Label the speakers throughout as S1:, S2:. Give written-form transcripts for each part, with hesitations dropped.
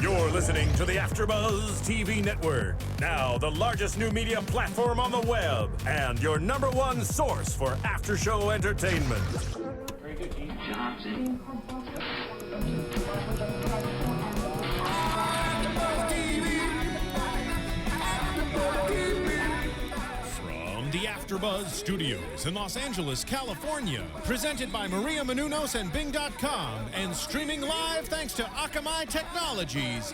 S1: You're listening to the AFTERBUZZ TV network, now the largest new media platform on the web, and your #1 source for after-show entertainment.
S2: Very good, Dees. Johnson.
S1: From the AFTERBUZZ Studios in Los Angeles, California, presented by Maria Menounos and Bing.com, and streaming live thanks to Akamai Technologies,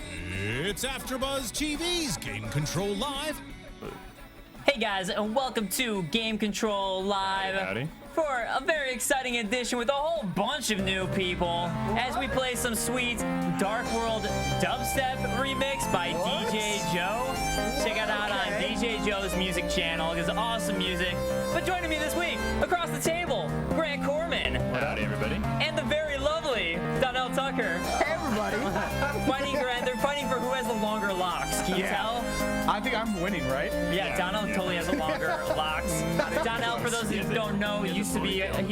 S1: it's AFTERBUZZ TV's Game Control Live.
S3: Hey guys, and welcome to Game Control Live.
S4: Howdy.
S3: For a very exciting edition with a whole bunch of new people as we play some sweet Dark World Dubstep remix by DJ Joe. Check it out on DJ Joe's music channel. It's awesome music. But joining me this week across the table, Grant Kohrmann.
S4: Howdy, everybody.
S3: And the very lovely Donell Tucker.
S5: Hey, everybody.
S3: They're fighting for who has the longer locks. Can you tell?
S5: I think I'm winning, right?
S3: Yeah, Donell totally has the longer locks. Donell, for those of you who don't know, he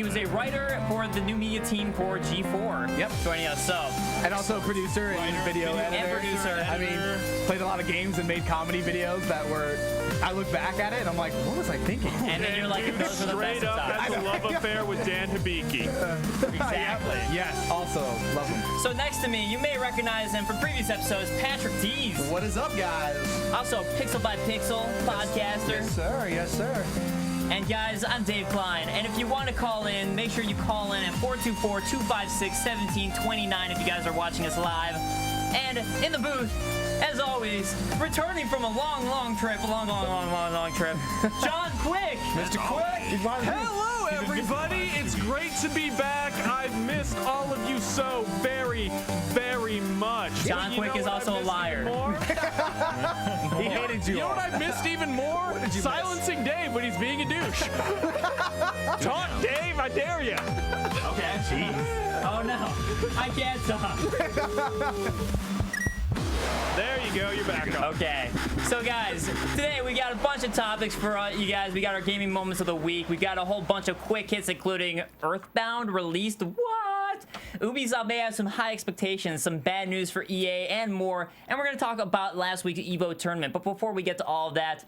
S3: was a writer for the new media team for G4.
S5: Yep.
S3: Joining us, so.
S5: And also producer and video editor.
S3: And producer.
S5: I mean, played a lot of games and made comedy videos that were, I look back at it and I'm like, what was I thinking?
S3: And then you're like, those are the best
S4: Straight up,
S3: times.
S4: that's a love affair with Dan Hibiki.
S3: Exactly.
S5: Yes, also love them.
S3: So next to me, you may recognize him from previous episodes, Patrick Dees.
S6: What is up, guys?
S3: Also, Pixel by Pixel, podcaster.
S6: Yes, sir. Yes, sir.
S3: And guys, I'm Dave Klein, and if you want to call in, make sure you call in at 424-256-1729 if you guys are watching us live. And in the booth, as always, returning from a long trip, long trip, John Quick.
S6: Mr. Quick.
S4: Hello, everybody. It's great to be back. I've missed all of you so very, very much.
S3: John
S4: You
S3: Quick
S4: know
S3: is
S4: what
S3: also
S4: I
S3: a
S4: missed
S3: liar.
S4: even more?
S5: He hated
S4: You know what I missed even more? Silencing Dave when he's being a douche. Talk, Dave. I dare you.
S3: Okay. Jeez. Oh no, I can't talk.
S4: There you go. You're back up.
S3: Okay, so guys, today we got a bunch of topics for you guys. We got our gaming moments of the week. We got a whole bunch of quick hits, including Earthbound released. What? Ubisoft may have some high expectations, some bad news for EA, and more. And we're going to talk about last week's Evo Tournament. But before we get to all of that,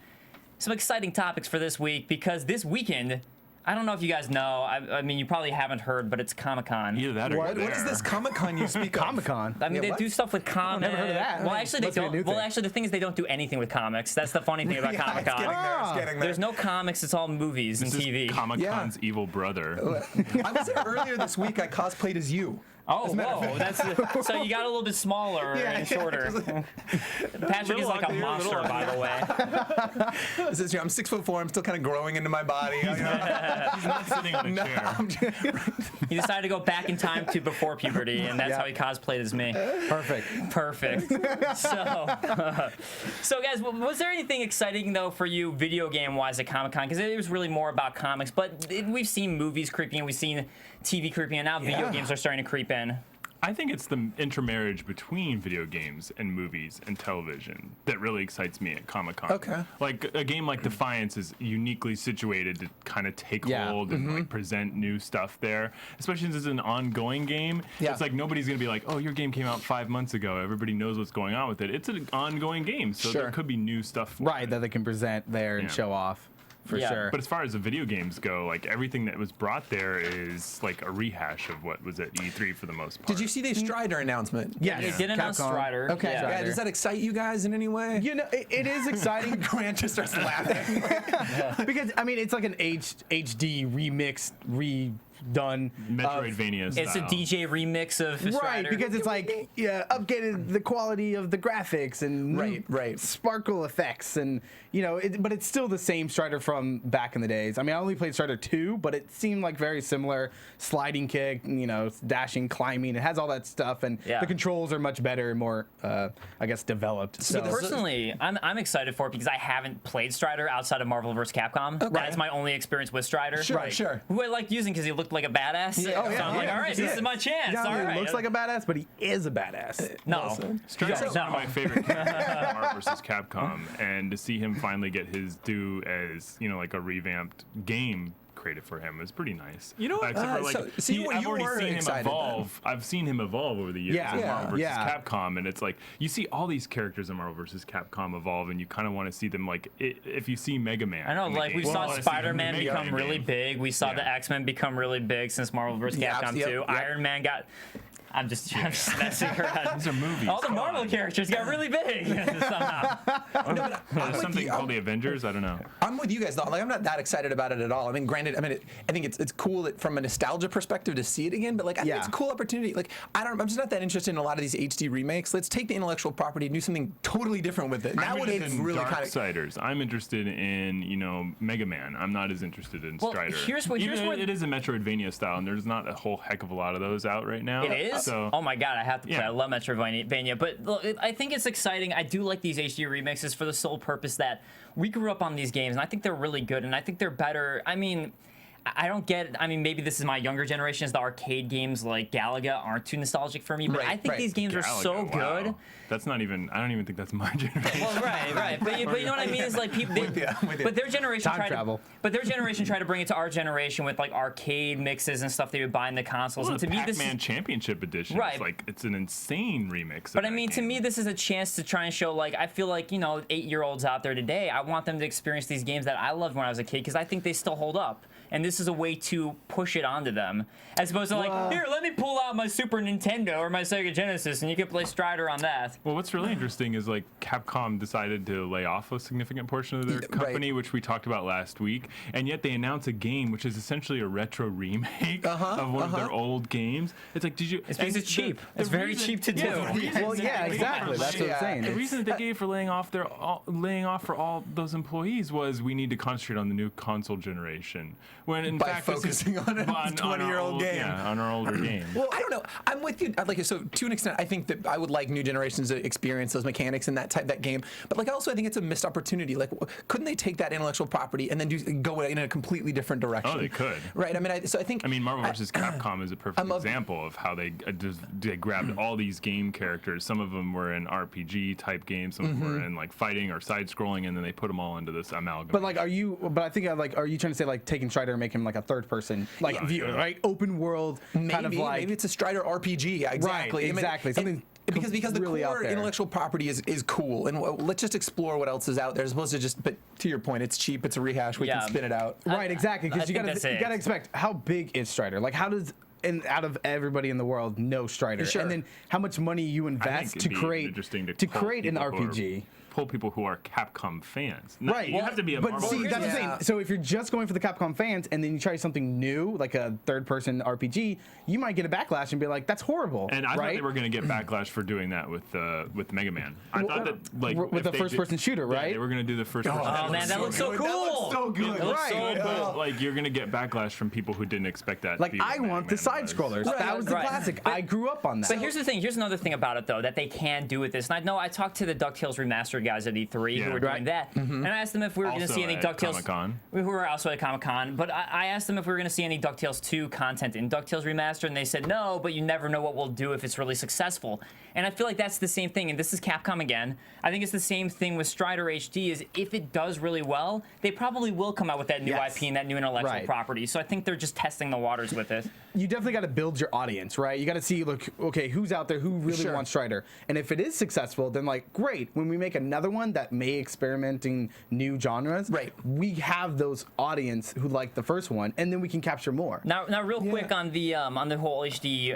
S3: some exciting topics for this week, because this weekend, I don't know if you guys know, I mean, you probably haven't heard, but it's Comic-Con.
S4: Either that or
S6: What is this Comic-Con you speak of?
S5: Comic-Con.
S3: I mean,
S6: Yeah,
S3: they
S6: what?
S3: do stuff with comics.
S5: never heard of that.
S3: Well, actually, they
S5: Must be a
S3: don't.
S5: new
S3: Well,
S5: thing.
S3: actually, the thing is, they don't do anything with comics. That's the funny thing about
S6: Yeah,
S3: Comic-Con.
S6: It's getting there. It's getting there.
S3: There's no comics. It's all movies and
S4: This
S3: TV.
S4: is Comic-Con's evil brother.
S6: I was there earlier this week. I cosplayed as you.
S3: Oh, whoa! That's so you got a little bit smaller and shorter. Patrick is like a
S4: Little
S3: monster,
S4: uglier,
S3: by the way.
S6: This is, I'm 6'4". I'm still kind of growing into my body. You know?
S4: He's not sitting on a chair.
S3: He decided to go back in time to before puberty, and that's how he cosplayed as me. Perfect. So guys, was there anything exciting though for you, video game wise, at Comic-Con? Because it was really more about comics, but we've seen movies creeping, we've seen TV creeping, and now video games are starting to creep in.
S4: I think it's the intermarriage between video games and movies and television that really excites me at Comic-Con.
S6: Okay.
S4: Like a game like Defiance is uniquely situated to kind of take hold and like present new stuff there, especially since it's an ongoing game.
S6: Yeah.
S4: It's like nobody's going to be like, oh, your game came out 5 months ago. Everybody knows what's going on with it. It's an ongoing game, so there could be new stuff for
S5: Right,
S4: it.
S5: that they can present there and
S4: Yeah.
S5: show off. For sure.
S4: But as far as the video games go, like everything that was brought there is like a rehash of what was at E3 for the most part.
S6: Did you see the Strider announcement?
S5: Yes.
S3: They did announce
S5: Capcom.
S3: Strider.
S6: Okay.
S3: Yeah.
S6: Yeah, does that excite you guys in any way?
S5: You know, it is exciting.
S6: Grant just starts laughing.
S5: Because, I mean, it's like an HD remixed, redone.
S4: Metroidvania
S3: It's a
S4: style.
S3: DJ remix of
S5: Right,
S3: Strider.
S5: because it's like updated the quality of the graphics and new
S6: Right.
S5: sparkle effects, and you know, but it's still the same Strider from back in the days. I mean, I only played Strider 2, but it seemed like very similar. Sliding kick, you know, dashing, climbing. It has all that stuff, and
S3: Yeah.
S5: the controls are much better and more, I guess, developed. So
S3: Personally, I'm excited for it because I haven't played Strider outside of Marvel vs. Capcom. That's my only experience with Strider.
S6: Sure.
S3: Who I liked using because he looked like a badass.
S6: Yeah, oh, yeah,
S3: So I'm like,
S6: yeah,
S3: all right,
S6: he
S3: this is
S6: is.
S3: my chance.
S5: Yeah,
S3: all
S5: he
S3: right.
S5: looks like a badass, but he is a badass.
S3: No.
S4: Strider's
S3: No.
S4: one of my favorite characters in Marvel vs. Capcom, and to see him finally get his due as, you know, like a revamped game created for him. It was pretty nice.
S6: You know what?
S4: Except for, like, I've
S6: you
S4: already
S6: were
S4: seen him
S6: excited
S4: evolve. I've seen him evolve over the years
S5: Yeah.
S4: in Marvel vs.
S5: Yeah.
S4: Capcom, and it's like you see all these characters in Marvel vs. Capcom evolve, and you kind of want to see them like if you see Mega Man.
S3: I know,
S4: in the
S3: like we
S4: game,
S3: saw
S4: you wanna see him in
S3: Spider-Man
S4: the Mega
S3: become
S4: Man
S3: really
S4: game.
S3: big. We saw
S4: Yeah.
S3: the X-Men become really big since Marvel vs. Capcom 2. Iron Man got. I'm just messing around.
S4: These are movies.
S3: All the
S4: come
S3: Marvel
S4: on.
S3: characters got really big somehow.
S4: There's something called the Avengers. I don't know.
S6: I'm with you guys though. Like I'm not that excited about it at all. I mean, granted, I think it's cool that from a nostalgia perspective to see it again, but like I think it's a cool opportunity. Like I'm just not that interested in a lot of these HD remakes. Let's take the intellectual property and do something totally different with it. And that would really kind of
S4: Darksiders. I'm interested in Mega Man. I'm not as interested in Strider.
S3: here's where
S4: it is a Metroidvania style, and there's not a whole heck of a lot of those out right now.
S3: It is?
S4: So
S3: Oh my god, I have to play.
S4: Yeah.
S3: I love Metroidvania, but look, I think it's exciting. I do like these HD remixes for the sole purpose that we grew up on these games, and I think they're really good, and I think they're better. I mean, I don't get. I mean, maybe this is my younger generation. As the arcade games like Galaga aren't too nostalgic for me, but I think these games are so
S4: Galaga,
S3: good.
S4: wow. That's not even. I don't even think that's my generation.
S3: Well, right. But you know what I mean? Is like people. But their generation
S5: Time travel.
S3: But their generation tried to bring it to our generation with like arcade mixes and stuff they would buy in the consoles.
S4: Well,
S3: And to me, this
S4: Pac-Man
S3: is,
S4: Championship Edition.
S3: Right.
S4: It's like it's an insane remix.
S3: But I mean, to me, this is a chance to try and show, like, I feel like, 8-year-olds out there today, I want them to experience these games that I loved when I was a kid because I think they still hold up. And this is a way to push it onto them. As opposed to, like, here, let me pull out my Super Nintendo or my Sega Genesis and you can play Strider on that.
S4: Well, what's really interesting is like Capcom decided to lay off a significant portion of their company, which we talked about last week, and yet they announce a game which is essentially a retro remake of one of their old games. It's like, did you?
S3: It's because it's cheap. It's very cheap to do.
S5: Well, yeah, exactly. That's what I'm saying.
S4: The reason that they gave for laying off for all those employees was we need to concentrate on the new console generation. When in
S6: by
S4: fact,
S6: focusing on a 20-year-old game.
S4: Yeah, on our older games.
S6: Well, I don't know. I'm with you. Like, so to an extent, I think that I would like new generations to experience those mechanics in that game. But like, also, I think it's a missed opportunity. Like, couldn't they take that intellectual property and then go in a completely different direction?
S4: Oh, they could.
S6: Right. I mean,
S4: I mean, Marvel vs. Capcom is a perfect example of how they grabbed all these game characters. Some of them were in RPG type games. Some of them were in like fighting or side scrolling, and then they put them all into this amalgam.
S5: But like, are you trying to say like taking Strider and make him like a third person view, right? Open world, kind of like
S6: maybe it's a Strider RPG. Yeah, exactly.
S5: Right, exactly. Something
S6: because the
S5: really
S6: core intellectual property is cool, and let's just explore what else is out there as opposed to just. But to your point, it's cheap. It's a rehash. We can spin it out.
S5: Right, exactly. Because
S3: I
S5: you
S3: think that's it.
S5: gotta expect how big is Strider? Like, how does out of everybody in the world know Strider?
S6: Sure.
S5: And then how much money you invest to create an RPG?
S4: Pull people who are Capcom fans.
S5: Right.
S4: You have to be a
S5: but
S4: Marvel.
S5: see, that's the thing. So if you're just going for the Capcom fans and then you try something new, like a third-person RPG, you might get a backlash and be like, "That's horrible."
S4: And I thought they were going to get backlash for doing that with Mega Man. I thought that like
S5: with the first-person shooter, right?
S4: Yeah, they were going to do the first-person.
S3: Oh man, that looks so cool.
S6: That looks so good.
S3: It looks so
S4: But,
S3: cool.
S4: like you're going to get backlash from people who didn't expect that.
S5: Like,
S4: to be what
S5: I
S4: Mega
S5: want the
S4: Man
S5: side
S4: was.
S5: scrollers. That was the classic. I grew up on that.
S3: But here's the thing. Here's another thing about it, though, that they can do with this. And I know I talked to the DuckTales Remastered guys at E3 who were doing that. And I asked them if we were going to
S4: Also
S3: see any
S4: at
S3: DuckTales.
S4: Comic-Con.
S3: We were also at Comic-Con. But I asked them if we were going to see any DuckTales 2 content in DuckTales Remastered, and they said no, but you never know what we'll do if it's really successful. And I feel like that's the same thing. And this is Capcom again. I think it's the same thing with Strider HD is if it does really well, they probably will come out with that new IP and that new intellectual property. So I think they're just testing the waters with it.
S5: You definitely got to build your audience, right? You got to see, look, okay, who's out there who really wants Strider? And if it is successful, then like, great. When we make another one that may experiment in new genres, we have those audience who like the first one, and then we can capture more.
S3: Now real quick on the whole HD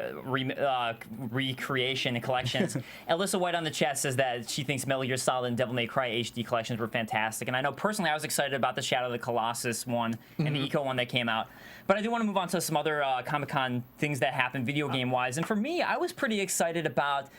S3: recreation and collections, Alyssa White on the chat says that she thinks Metal Gear Solid and Devil May Cry HD collections were fantastic, and I know personally I was excited about the Shadow of the Colossus one and the Eco one that came out. But I do want to move on to some other Comic-Con things that happened video game-wise. And for me, I was pretty excited about...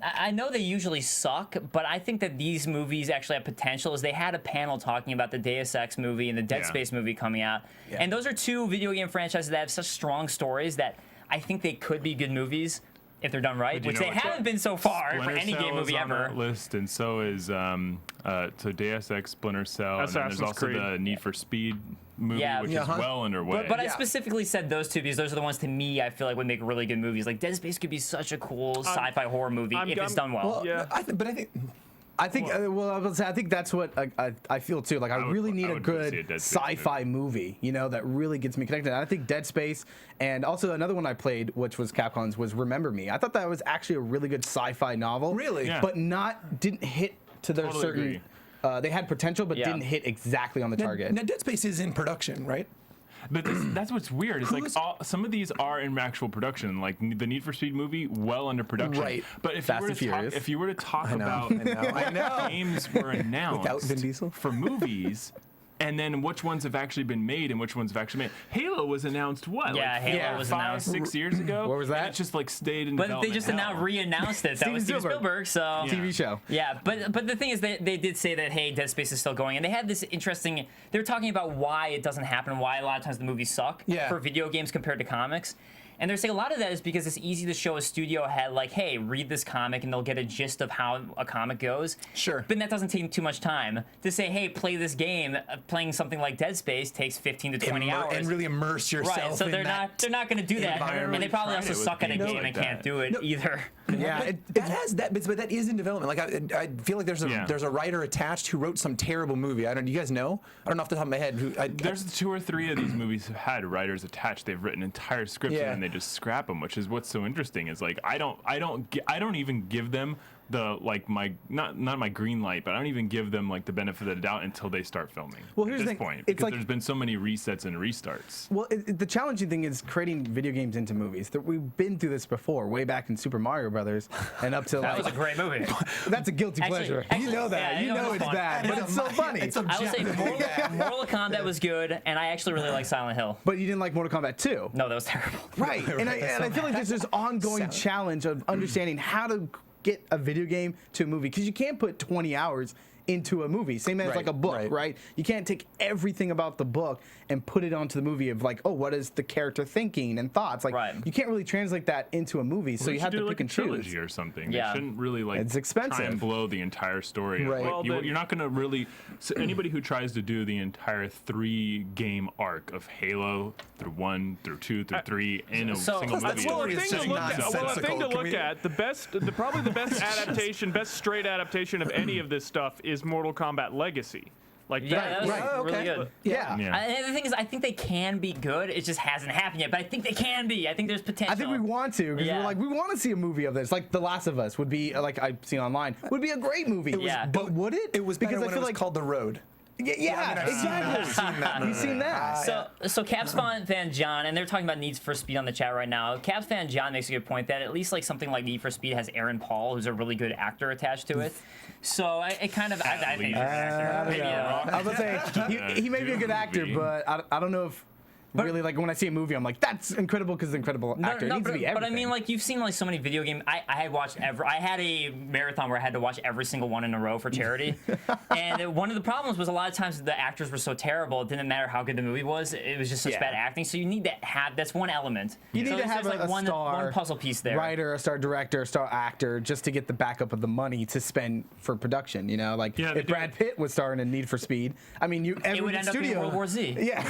S3: I know they usually suck, but I think that these movies actually have potential. As they had a panel talking about the Deus Ex movie and the Dead Space movie coming out. And those are two video game franchises that have such strong stories that I think they could be good movies if they're done right, which they haven't been so far for any game movie ever.
S4: On that list, and so is so Deus Ex, Splinter Cell, and then there's
S7: Assassin's
S4: also
S7: Creed.
S4: the Need for Speed movie, which is well underway.
S3: But I specifically said those two because those are the ones to me I feel like would make really good movies. Like Dead Space could be such a cool sci-fi horror movie if it's done well.
S6: I think
S5: I think. Well, I was say, I think that's what I feel too. Like I really need a good sci-fi movie, you know, that really gets me connected. And I think Dead Space, and also another one I played, which was Capcom's, was Remember Me. I thought that was actually a really good sci-fi novel.
S6: Really?
S4: Yeah.
S5: But didn't hit to their
S4: Totally
S5: certain.
S4: agree.
S5: They had potential, but didn't hit exactly on the target.
S6: Now, Dead Space is in production, right?
S4: But that's what's weird. It's like some of these are in actual production, like the Need for Speed movie, well under production.
S6: Right.
S4: But if you were to talk about games were announced
S6: Without Vin Diesel?
S4: for movies, and then which ones have actually been made and which ones have actually made. Halo was announced what?
S3: Yeah,
S4: like
S3: Halo was announced
S4: 6 years ago.
S5: What was that?
S4: And it just like stayed in
S3: But
S4: development.
S3: they just now re-announced it. That was Steven Spielberg. So
S5: TV show.
S3: Yeah, but the thing is, they did say that, hey, Dead Space is still going, and they had this interesting. They were talking about why it doesn't happen, why a lot of times the movies suck for video games compared to comics. And they're saying a lot of that is because it's easy to show a studio head, like, hey, read this comic, and they'll get a gist of how a comic goes.
S6: Sure.
S3: But that doesn't take too much time. To say, hey, play this game, playing something like Dead Space takes 15 to 20 hours.
S6: And really immerse yourself
S3: Right, so they're not going to do that,
S6: environment.
S3: and they probably also
S4: Tried it with
S3: suck at a
S4: games
S3: game
S4: like
S3: and
S4: that.
S3: can't do it either.
S5: Yeah,
S6: but that is in development. Like I feel like there's a writer attached who wrote some terrible movie. Do you guys know? I don't know off the top of my head.
S4: There's 2 or 3 of these movies have had writers attached. They've written entire scripts and then they just scrap them, which is what's so interesting. Is like I don't even give them the like my not my green light, but I don't even give them like the benefit of the doubt until they start filming.
S5: Well,
S4: at
S5: here's
S4: this
S5: the thing.
S4: point,
S5: It's
S4: because
S5: like-
S4: there's been so many resets and restarts.
S5: Well, the challenging thing is creating video games into movies. We've been through this before, way back in Super Mario Brothers, and up to
S3: That
S5: like
S3: was a great movie.
S5: that's a guilty pleasure. You know that.
S3: yeah,
S5: You know
S3: it was
S5: it's
S3: fun.
S5: bad, but it's so funny.
S6: It's
S3: I would say
S6: objectively bad.
S3: Mortal Kombat was good, and I actually really like Silent Hill.
S5: But you didn't like Mortal Kombat 2.
S3: No, that was terrible.
S5: Right. And I feel like there's this ongoing challenge of understanding how to get a video game to a movie, because you can't put 20 hours into a movie. Same as like a book, right? You can't take everything about the book and put it onto the movie of like, oh, what is the character thinking and thoughts? Like, you can't really translate that into a movie, so you have to pick
S4: like
S5: and
S4: a trilogy
S5: choose.
S4: or something.
S3: Yeah.
S4: They shouldn't really like
S5: It's expensive.
S4: try and blow the entire story.
S6: Right.
S4: Like,
S6: Well,
S4: you're not going to really. So anybody who tries to do the entire 3-game arc of Halo through 1 through 2 through 3 in a single
S6: Plus, that
S4: movie.
S6: story is just
S7: thing to look
S6: nonsensical.
S7: at, probably the best adaptation, best straight adaptation of any of this stuff is Mortal Kombat Legacy. Like
S3: Yeah, that was really
S6: okay.
S3: good.
S5: Yeah.
S3: And the thing is, I think they can be good. It just hasn't happened yet, but I think they can be. I think there's potential.
S5: I think we want to, because we're like, we want to see a movie of this. Like The Last of Us would be, like I've seen online, would be a great movie. But would it?
S6: It was
S5: because
S6: better when
S5: I feel
S6: it was
S5: like
S6: called The Road.
S5: Yeah, exactly. You've seen that.
S3: So Caps fan John, and they're talking about Need for Speed on the chat right now. Caps fan John makes a good point that at least like something like Need for Speed has Aaron Paul, who's a really good actor attached to it. So it kind of, I think he's an actor. Maybe I'm wrong.
S5: I was gonna say he may be a good actor, but I don't know if really, like when I see a movie, I'm like, that's incredible because the incredible actor. It needs to be everything.
S3: But I mean, like you've seen like so many video games. I had watched I had a marathon where I had to watch every single one in a row for charity. And one of the problems was a lot of times the actors were so terrible. It didn't matter how good the movie was. It was just such bad acting. So you need to have that's one element.
S5: You need to have
S3: like
S5: a
S3: one
S5: star
S3: puzzle piece there.
S5: Writer, a star director, a star actor, just to get the backup of the money to spend for production. You know, like if Brad Pitt was starring in Need for Speed, I mean,
S3: it would end up being World War Z.
S5: Yeah.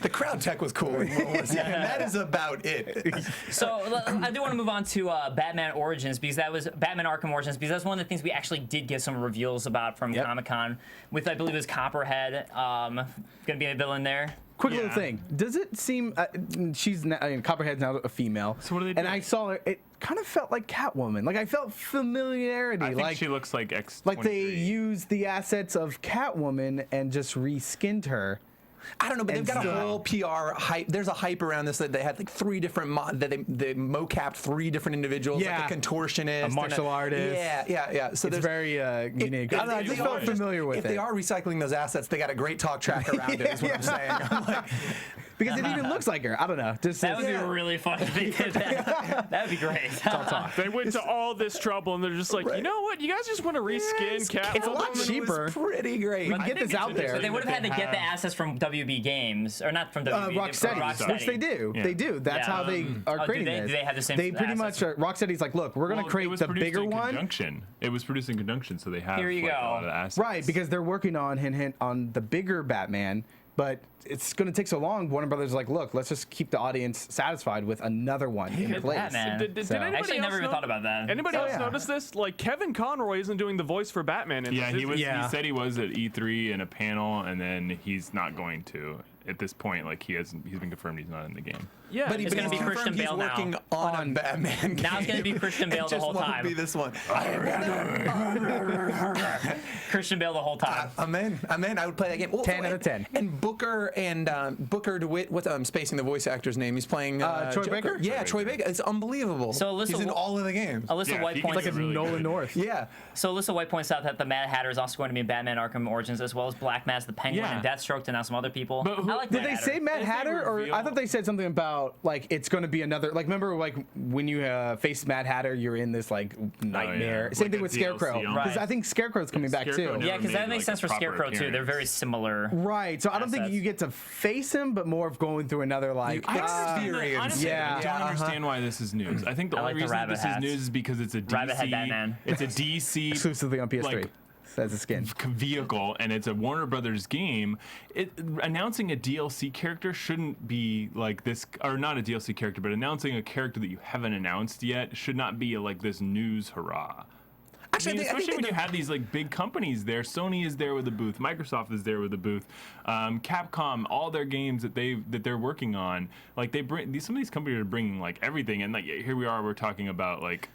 S6: The crowd tech was cool in World War Z, and that is about it.
S3: So I do want to move on to Batman Origins, because that was Batman Arkham Origins, because that's one of the things we actually did get some reveals about from Comic-Con with, I believe it was Copperhead gonna be a villain there.
S5: Quick little thing. Does it seem she's now, Copperhead's now a female?
S4: So what do they do?
S5: And I saw her. It kind of felt like Catwoman. Like I felt familiarity.
S4: I think
S5: like
S4: she looks like X23.
S5: like they used the assets of Catwoman and just reskinned her.
S6: I don't know, but they've got a
S5: still-
S6: whole PR hype. There's a hype around this that they had like 3 different that they mocapped 3 different individuals, like a contortionist,
S5: a martial artist.
S6: Yeah. So
S5: It's very unique. I don't know, I just felt familiar with it.
S6: If they are recycling those assets, they got a great talk track around it. Is what I'm saying. I'm like,
S5: because it even looks like her. I don't know. Just
S3: That would be really funny if they did that. That would be great.
S7: They went to all this trouble and they're just like, you know what? You guys just want to reskin Catwoman?
S5: It's a lot cheaper.
S6: it was pretty great.
S5: We can get this out there.
S3: But they would have had to get the assets from WB Games, or not from WB,
S5: Rocksteady, which they do.
S4: Yeah.
S5: They do. That's how they are creating
S3: do they,
S5: this.
S3: Do they have the same
S5: They pretty much
S3: assets?
S5: Rocksteady's like, look, we're going to create the bigger one.
S4: It was produced in conjunction, so they have
S3: Here you
S4: like,
S3: go.
S4: a lot of assets.
S5: Right, because they're working on the bigger Batman, But it's going to take so long. Warner Brothers is like, look, let's just keep the audience satisfied with another one in place.
S3: Batman.
S7: Did anybody
S3: Actually,
S7: else
S3: never even thought about that.
S7: Anybody else notice this? Like, Kevin Conroy isn't doing the voice for Batman. In
S4: Yeah,
S7: this,
S4: he was.
S5: Yeah.
S4: He said he was at E3 in a panel, and then he's not going to. At this point, like he's been confirmed he's not in the game.
S7: Yeah,
S6: But
S3: It's gonna be Christian Bale now.
S6: working on a Batman game.
S3: Now it's gonna be Christian Bale the whole
S6: It just
S3: time.
S6: won't be this one.
S3: Christian Bale the whole time.
S6: I'm in. I would play that game.
S5: 10 out of 10.
S6: And Booker DeWitt, I'm spacing the voice actor's name. He's playing
S5: Troy
S6: Joker.
S5: Baker?
S6: Yeah, Troy Baker. It's unbelievable.
S3: So Alyssa
S6: he's in
S3: Wa-
S6: all of the games.
S3: Alyssa
S4: Yeah,
S3: White
S4: he
S3: points.
S5: Like a
S4: really
S5: Nolan
S4: good.
S5: North.
S6: Yeah.
S3: So Alyssa White points out that the Mad Hatter is also going to be in Batman Arkham Origins, as well as Black Mask, the Penguin,
S4: Yeah.
S3: and Deathstroke, and now some other people.
S4: But who-
S3: I like
S5: Did
S3: Mad
S5: they
S3: Hatter.
S5: say Mad
S4: If they
S5: Hatter, or
S4: reveal-
S5: I thought they said something about like it's going to be another, like, remember like when you face Mad Hatter, you're in this like nightmare.
S4: yeah.
S5: Same
S4: Like
S5: thing
S4: a
S5: with
S4: DLC
S5: Scarecrow,
S4: almost.
S5: because
S3: Right.
S5: I think Scarecrow's coming back
S4: Scarecrow
S5: too.
S4: never
S3: Yeah, because that
S4: made,
S3: makes
S4: like,
S3: sense
S4: a
S3: for
S4: proper
S3: Scarecrow too. They're
S4: appearance.
S3: very similar.
S5: Right, so I don't think
S3: Assets.
S5: you get to face him, but more of going through another like.
S4: I don't understand that.
S6: experience.
S4: Honestly,
S5: Yeah.
S4: I don't understand why this is news. I think the
S3: I
S4: only
S3: like the
S4: reason that
S3: rabbit
S4: this
S3: hats.
S4: is news is because it's a
S3: Rabbit head
S4: DC.
S3: Batman.
S4: It's a DC
S5: exclusively on PS3
S4: like,
S5: as a skin.
S4: vehicle, and it's a Warner Brothers game. Announcing a DLC character shouldn't be like this, or not a DLC character, but announcing a character that you haven't announced yet should not be like this news hurrah.
S6: Actually,
S4: I mean,
S6: I think
S4: especially when
S6: they
S4: you have these like big companies there. Sony is there with a booth. Microsoft is there with a booth. Capcom, all their games that they're working on, like they bring some of these companies are bringing like everything, and like here we are, we're talking about like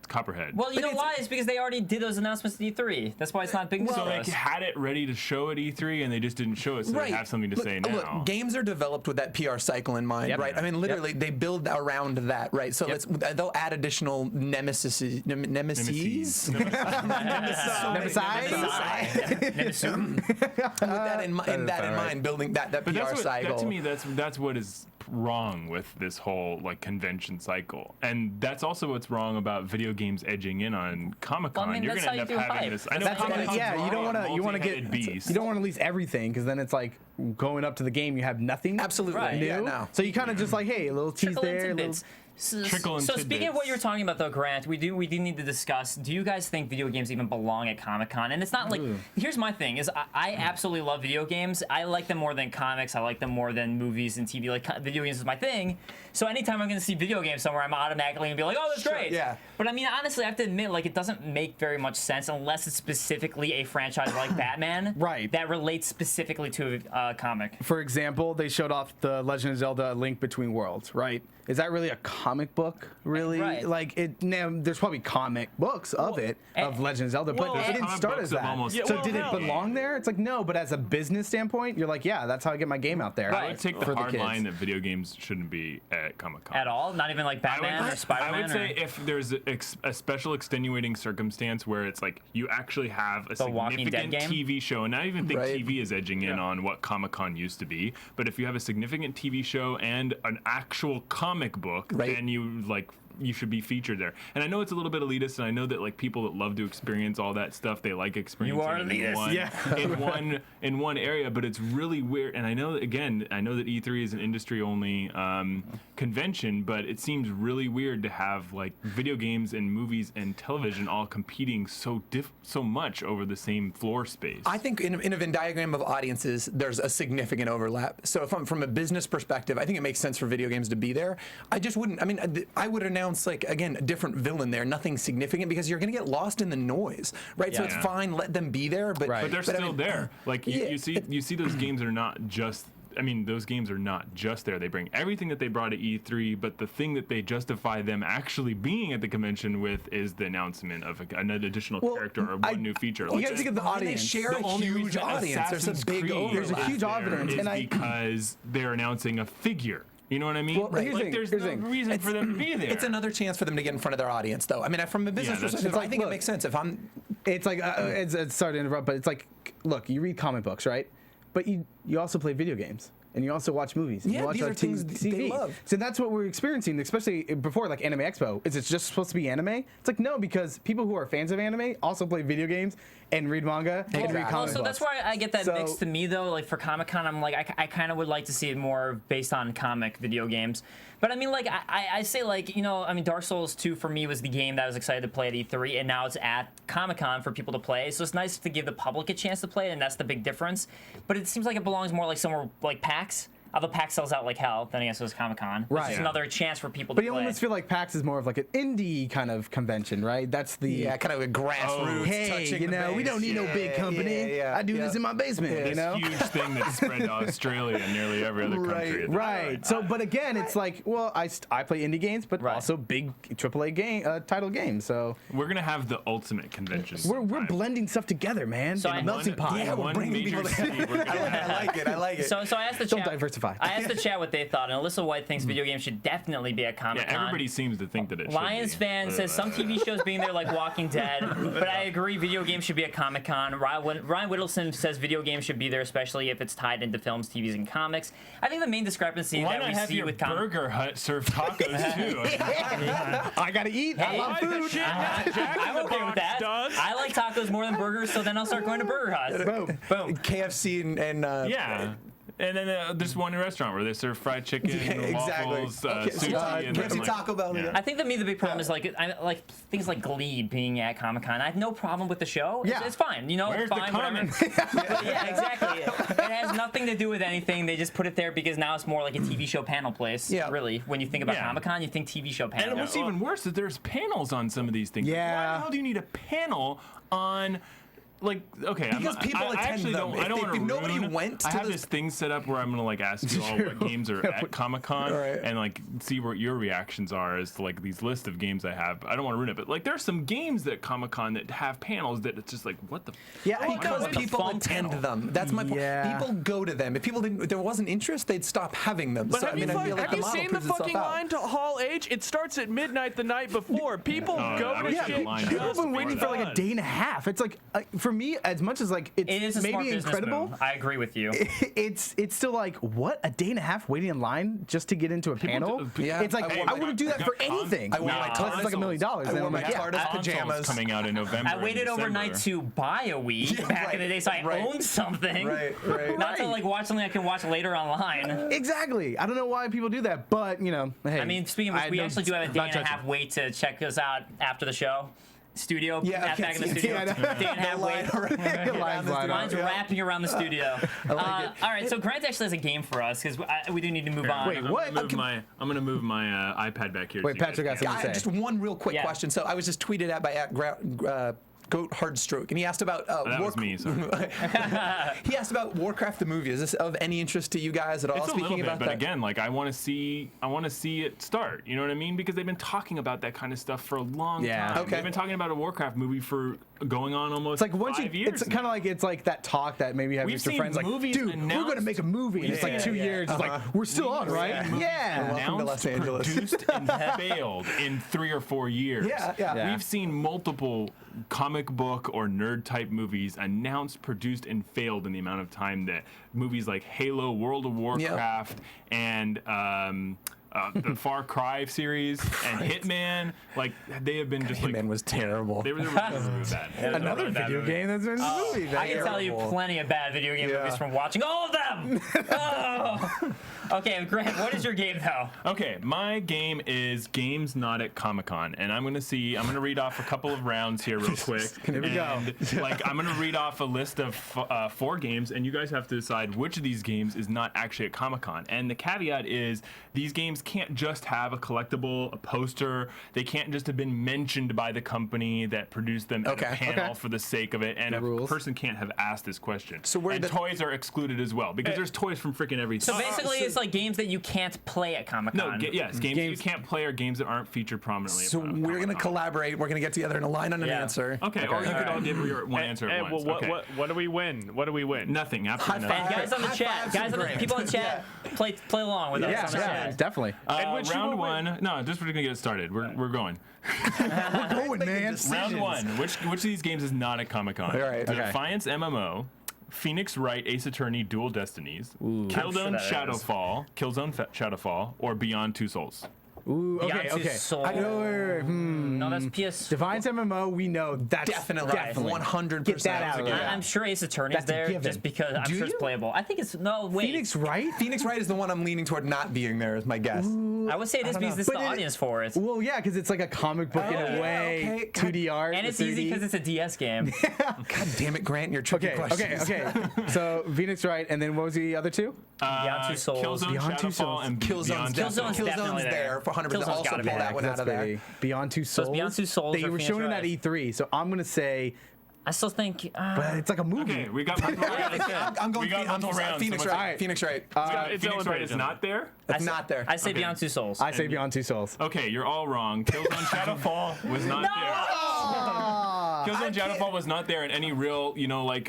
S4: Copperhead.
S3: Well, you
S6: But
S3: know
S6: it's-
S3: why? It's because they already did those announcements at E3. That's why it's not big news
S4: so
S3: for
S4: they
S3: us.
S4: had it ready to show at E3, and they just didn't show it, so they have something to say now.
S6: Look, games are developed with that PR cycle in mind,
S5: Yep.
S6: right? I mean, literally, they build around that, right? So they'll add additional nemesis.
S4: Nemesis.
S6: With that in mind, building that
S4: But
S6: PR
S4: that's
S6: cycle.
S4: that to me, that's what is wrong with this whole like convention cycle, and that's also what's wrong about video games edging in on Comic-Con.
S3: Well, I mean,
S4: You're
S3: that's
S4: gonna
S3: how
S4: end
S3: you
S4: up
S3: do
S4: having
S3: hype.
S4: this. I know
S5: That's
S4: Comic-Con's
S5: yeah. You don't
S4: wrong,
S5: want to. You want to get.
S4: multi-headed beast.
S5: You don't want to release everything because then it's like going up to the game. You have nothing.
S6: Absolutely.
S3: Right.
S5: New.
S6: Yeah, no.
S5: So you kind of just like, hey, a little tease
S3: Trickle in
S5: there. a little-
S3: tidbits. So
S4: Trickle in
S3: speaking of what
S4: tidbits.
S3: you were talking about, though, Grant, we do need to discuss. Do you guys think video games even belong at Comic-Con? And it's not like. Here's my thing: is I absolutely love video games. I like them more than comics. I like them more than movies and TV. Like video games is my thing. So anytime I'm going to see video games somewhere, I'm automatically going to be like, oh, that's great.
S6: yeah.
S3: But I mean, honestly, I have to admit, like, it doesn't make very much sense unless it's specifically a franchise like Batman,
S5: Right.
S3: That relates specifically to a comic.
S5: For example, they showed off the Legend of Zelda: Link Between Worlds. Right? Is that really a comic book? Really?
S3: Right.
S5: Like it? Now, there's probably comic books of it of Legend of Zelda, but
S3: well,
S5: it didn't
S4: comic
S5: start
S4: books
S5: as
S4: of
S5: that.
S4: almost
S7: Yeah,
S5: So
S7: well,
S5: did it
S7: hell.
S5: belong there? It's like no, but as a business standpoint, you're like, yeah, that's how I get my game out there.
S3: Right.
S4: I would take the
S5: for the
S4: hard
S5: kids.
S4: line that video games shouldn't be at Comic-Con.
S3: At all? Not even like Batman or Spider-Man?
S4: I would say
S3: or...
S4: if there's a special extenuating circumstance where it's like you actually have a
S3: Walking Dead
S4: significant
S3: game?
S4: TV show, and I even think
S6: Right.
S4: TV is edging in on what Comic-Con used to be, but if you have a significant TV show and an actual comic book,
S6: Right.
S4: then you should be featured there. And I know it's a little bit elitist, and I know that like people that love to experience all that stuff, they like experiencing
S3: are
S4: it in
S3: elitist.
S4: one,
S5: Yeah.
S4: in one area, but it's really weird. And I know that E3 is an industry only convention, but it seems really weird to have like video games and movies and television all competing so much over the same floor space.
S6: I think in a Venn diagram of audiences, there's a significant overlap. So if I'm from a business perspective, I think it makes sense for video games to be there. I just wouldn't. I mean, I would announce like again a different villain there, nothing significant, because you're going to get lost in the noise, right? So it's
S4: Yeah.
S6: fine, let them be there, but
S5: Right.
S4: but they're
S6: I
S4: still
S6: mean,
S4: there. Like
S6: yeah,
S4: you see those games are not just. I mean, those games are not just there. They bring everything that they brought at E3, but the thing that they justify them actually being at the convention with is the announcement of an additional character or one new feature.
S5: You
S4: Like,
S5: got to think of the
S6: Why they
S5: audience.
S6: share
S4: the
S6: a
S4: only
S6: huge
S4: reason
S6: audience. There's a
S4: Assassin's
S6: big
S4: Creed
S6: overlap.
S5: There's a huge
S4: there
S5: audience,
S4: is
S5: and I-
S4: because they're announcing a figure. You know what I mean?
S5: Well, here's the
S4: like,
S5: thing,
S4: there's
S5: here's
S4: no
S5: the thing.
S4: reason for them to be there.
S6: It's another chance for them to get in front of their audience, though. I mean, from a business
S4: that's-
S6: perspective,
S5: it's like,
S6: I think
S5: look,
S6: it makes sense. If I'm
S5: It's like it's sorry to interrupt, but it's like, look, you read comic books, right? But you also play video games. and you also watch movies. And
S6: Yeah,
S5: you watch
S6: these are things they love.
S5: So that's what we're experiencing, especially before like Anime Expo. Is it just supposed to be anime? It's like no, because people who are fans of anime also play video games and read manga and read
S6: Exactly.
S5: comic
S3: So
S5: books.
S3: that's why I get that mix to me though. Like for Comic-Con, I'm like I kind of would like to see it more based on comic video games. But I mean, like I say, like I mean, Dark Souls 2 for me was the game that I was excited to play at E3, and now it's at Comic-Con for people to play. So it's nice to give the public a chance to play, and that's the big difference. But it seems like it belongs more like somewhere like PAX. Although PAX sells out like hell, then I guess it was Comic-Con.
S5: Right.
S3: It's just another chance for people to
S5: But
S3: play.
S5: you almost feel like PAX is more of like an indie kind of convention, right? That's the
S6: kind of a grassroots.
S5: hey,
S6: touching the
S5: we don't need no
S6: base.
S5: big company.
S6: Yeah,
S5: I do this in my basement, you
S4: This
S5: know?
S4: huge thing that's spread to Australia and nearly every other country.
S5: Right. So, but again, it's like, well, I play indie games, but
S3: Right.
S5: also big AAA game title games. So
S4: We're gonna have the ultimate convention.
S5: we're
S4: sometime.
S5: blending stuff together, man.
S3: So
S5: in a
S3: I-
S5: melting pot.
S6: Yeah, we're
S4: One
S6: bringing
S4: major
S6: people
S4: city, we're gonna
S6: I
S4: have-
S6: like it. I like it.
S3: So I asked the
S5: Don't
S3: chat.
S5: diversify.
S3: I asked the chat what they thought, and Alyssa White thinks video games should definitely be at
S4: Yeah,
S3: Comic-Con.
S4: everybody seems to think that it should
S3: Lions
S4: be.
S3: fan says some TV shows being there like Walking Dead, but I agree video games should be at Comic-Con. Ryan Whittleson says video games should be there, especially if it's tied into films, TVs, and comics. I think the main discrepancy
S4: Why
S3: that
S4: not
S3: we
S4: have
S3: see
S4: your
S3: with comics.
S4: Burger Hut serve tacos too?
S5: I gotta eat. I love
S7: Why the
S5: food.
S7: shit not Jack in
S3: I'm
S7: the
S3: okay with
S7: Box
S3: that.
S7: does?
S3: I like tacos more than burgers, so then I'll start going to Burger Hut.
S5: Boom.
S3: Boom.
S6: KFC and
S4: Yeah. And then there's one restaurant where they serve fried chicken,
S6: exactly.
S4: waffles, sushi, and then,
S6: KFC
S4: like,
S6: Taco Bell.
S4: yeah.
S3: I think that the big problem is like things like Glee being at Comic-Con. I have no problem with the show.
S5: Yeah.
S3: It's fine.
S4: Where's
S3: It's
S4: the
S3: fine. Whatever.
S4: comments?
S3: Yeah, exactly. It has nothing to do with anything. They just put it there because now it's more like a TV show panel place.
S6: Yeah.
S3: Really, when you think about
S4: Yeah.
S3: Comic-Con, you think TV show panel.
S4: And what's even worse is there's panels on some of these things. Why
S5: Yeah.
S4: the hell do you need a panel on? Like, okay,
S6: Because people
S4: I
S6: attend
S4: actually
S6: them.
S4: don't. I don't
S6: If
S4: want to
S6: nobody went
S4: I
S6: to
S4: have
S6: the-
S4: this thing set up where I'm gonna like ask you all what games are at Comic-Con
S6: Right.
S4: and like see what your reactions are as to like these list of games I have. I don't want to ruin it, but like there's some games at Comic-Con that have panels that it's just like what the.
S5: Yeah,
S4: why
S6: Because
S4: not the
S6: people
S4: fun
S6: attend
S4: panel?
S6: them. That's my point.
S5: Yeah.
S6: People go to them. If there wasn't interest, they'd stop having them.
S7: But
S6: So,
S7: have
S6: I mean,
S7: you,
S6: I feel like
S7: have you
S6: the model
S7: seen the
S6: proves itself
S7: fucking
S6: out.
S7: line to Hall H? It starts at midnight the night before. People
S4: Oh,
S7: go
S4: I
S7: to
S4: wish
S7: shit
S4: the line
S7: just
S5: People have been waiting for like a
S7: fun.
S5: day and a half. It's like for me, as much as like
S3: It is a smart
S5: maybe
S3: business
S5: incredible.
S3: move. I agree with you.
S5: It's still like what, a day and a half waiting in line just to get into a panel.
S6: Yeah.
S5: It's like
S6: I
S5: I,
S6: wore my-
S5: wouldn't do that for
S4: I got
S5: anything.
S6: I wore my
S5: Unless it's like $1 million.
S6: I
S5: Then
S6: wore
S5: I'm
S6: my
S5: like, yeah.
S6: TARDIS
S4: Consoles
S6: pajamas.
S4: coming out in November.
S3: I waited
S4: and
S3: overnight
S4: December.
S3: to buy a Wii back in the day, so I
S6: right.
S3: owned something.
S6: Right.
S3: Not to like watch something I can watch later online.
S5: Exactly. I don't know why people do that, but hey.
S3: I mean, speaking of which, we actually do have a day and a half wait to check us out after the show. Studio,
S6: Yeah,
S3: back in the
S6: okay,
S3: studio.
S5: yeah, I know.
S3: Day and a half wait. Mine's wrapping around the studio. All right, so Grant actually has a game for us because we do need to move on.
S5: Wait,
S4: I'm
S5: what?
S4: I'm gonna move my iPad back here.
S5: Wait,
S4: so you guys
S5: Patrick got
S4: can-
S5: something to say.
S6: Just one real quick
S3: Yeah.
S6: question. So I was just tweeted at by Goat Hardstroke, and he asked about
S4: That was me. Sorry.
S6: he asked about Warcraft the movie. Is this of any interest to you guys at all?
S4: It's a little bit,
S6: about
S4: but
S6: that.
S4: again, like I want to see it start. You know what I mean? Because they've been talking about that kind of stuff for a long
S5: Yeah.
S4: time.
S6: Okay.
S4: They've been talking about a Warcraft movie for going on almost
S5: It's like once
S4: 5
S5: you,
S4: years.
S5: it's kind of like that talk that maybe you have
S4: We've
S5: with your
S4: seen
S5: friends like,
S4: movies
S5: dude, we're gonna
S4: announced-
S5: make a movie. And it's like 2 years. It's like we're still on, right? Yeah.
S6: Welcome to Los Angeles.
S4: Produced and failed in 3 or 4 years.
S6: Yeah.
S4: We've seen multiple comic book or nerd type movies announced, produced, and failed in the amount of time that movies like Halo, World of Warcraft, and the Far Cry series and Hitman, like they have been just like
S6: Hitman was terrible.
S4: they were really bad.
S5: Another
S3: Really bad
S5: video
S3: movie.
S5: game that's in the movie.
S3: I can tell you plenty of bad video game movies from watching all of them. Oh. Okay, Grant, what is your game though?
S4: Okay, my game is Games Not at Comic-Con, and I'm gonna read off a couple of rounds here real quick.
S5: Here we go.
S4: Like I'm gonna read off a list of 4 games, and you guys have to decide which of these games is not actually at Comic-Con. And the caveat is these games can't just have a collectible, a poster. They can't just have been mentioned by the company that produced them at a panel for the sake of it. And a
S5: rules.
S4: person can't have asked this question.
S6: So where
S4: and
S6: the-
S4: toys are excluded as well because there's toys from freaking everything.
S3: So basically, it's like games that you can't play at Comic-Con.
S4: Yes, games that you can't play are games that aren't featured prominently.
S6: So
S4: at
S6: we're gonna
S4: Comic-Con.
S6: collaborate. We're gonna get together and align on an
S3: Yeah.
S6: answer.
S4: Okay, or you could all give your one answer at once.
S7: Well,
S4: Okay.
S7: what do we win? What do we win?
S4: Nothing. Absolutely
S6: High
S3: And
S4: nothing.
S3: guys on the
S6: High
S3: chat,
S6: fives
S3: guys
S6: and
S3: on the
S6: great.
S3: people in the chat, play along with us
S5: Yeah,
S3: on the
S5: yeah,
S3: chat.
S5: definitely.
S7: which you
S4: Round
S7: will win.
S4: one. No, just we're gonna get it started. We're going.
S5: Going, man.
S4: Round one. Which of these games is not at Comic-Con?
S6: All right.
S5: Okay.
S4: Defiance MMO, Phoenix Wright Ace Attorney Dual Destinies,
S3: I'm sure
S4: Killzone
S3: that is.
S4: Shadowfall, or Beyond Two Souls.
S5: Ooh,
S3: Beyond
S5: okay,
S3: Two
S5: okay.
S3: Souls.
S5: I know.
S3: No, that's PS.
S5: Defiance MMO, we know that's
S6: Definitely. 100%.
S5: Get that out of there.
S3: I'm sure Ace Attorney's
S5: That's a
S3: there
S5: given.
S3: just because I'm sure it's playable. I think it's wait.
S5: Phoenix Wright?
S6: Phoenix Wright is the one I'm leaning toward not being there, is my guess.
S3: I would say this because this is the audience for it.
S5: Well, yeah, because it's like a comic book in a way,
S6: okay.
S5: 2D art,
S3: And it's
S5: 3D.
S3: easy because it's a DS game.
S6: God damn it, Grant, your tricky questions.
S5: Okay. So Phoenix Wright, and then what was the other two?
S3: Beyond Two Souls.
S4: Killzone
S5: Beyond Two
S4: Shadowfall
S5: Souls.
S4: and
S6: Killzone's
S4: Beyond Two
S3: Killzone's
S4: Souls.
S3: definitely
S6: there
S3: there.
S6: for 100%.
S3: Killzone's
S6: Also
S3: gotta
S6: pull
S3: be
S6: that
S3: there.
S6: one out of there.
S5: Beyond Two Souls.
S3: Beyond Two Souls
S5: They
S3: or
S5: were
S3: Phoenix
S5: showing it at
S3: Wright?
S5: E3, so I'm gonna say,
S3: I still think.
S5: but it's like a movie.
S4: Okay, we got multiple rounds.
S6: I'm going
S4: We got multiple rounds,
S6: Phoenix
S4: so
S6: Wright.
S5: much-
S6: Phoenix Wright.
S7: It's
S4: Phoenix Wright is
S7: eliminated.
S4: not there?
S6: It's not there.
S3: I say Beyond Two Souls.
S5: I say Beyond Two Souls.
S4: Okay, you're all wrong. Killzone Shadowfall was not there. Killzone Shadowfall was not there in any real,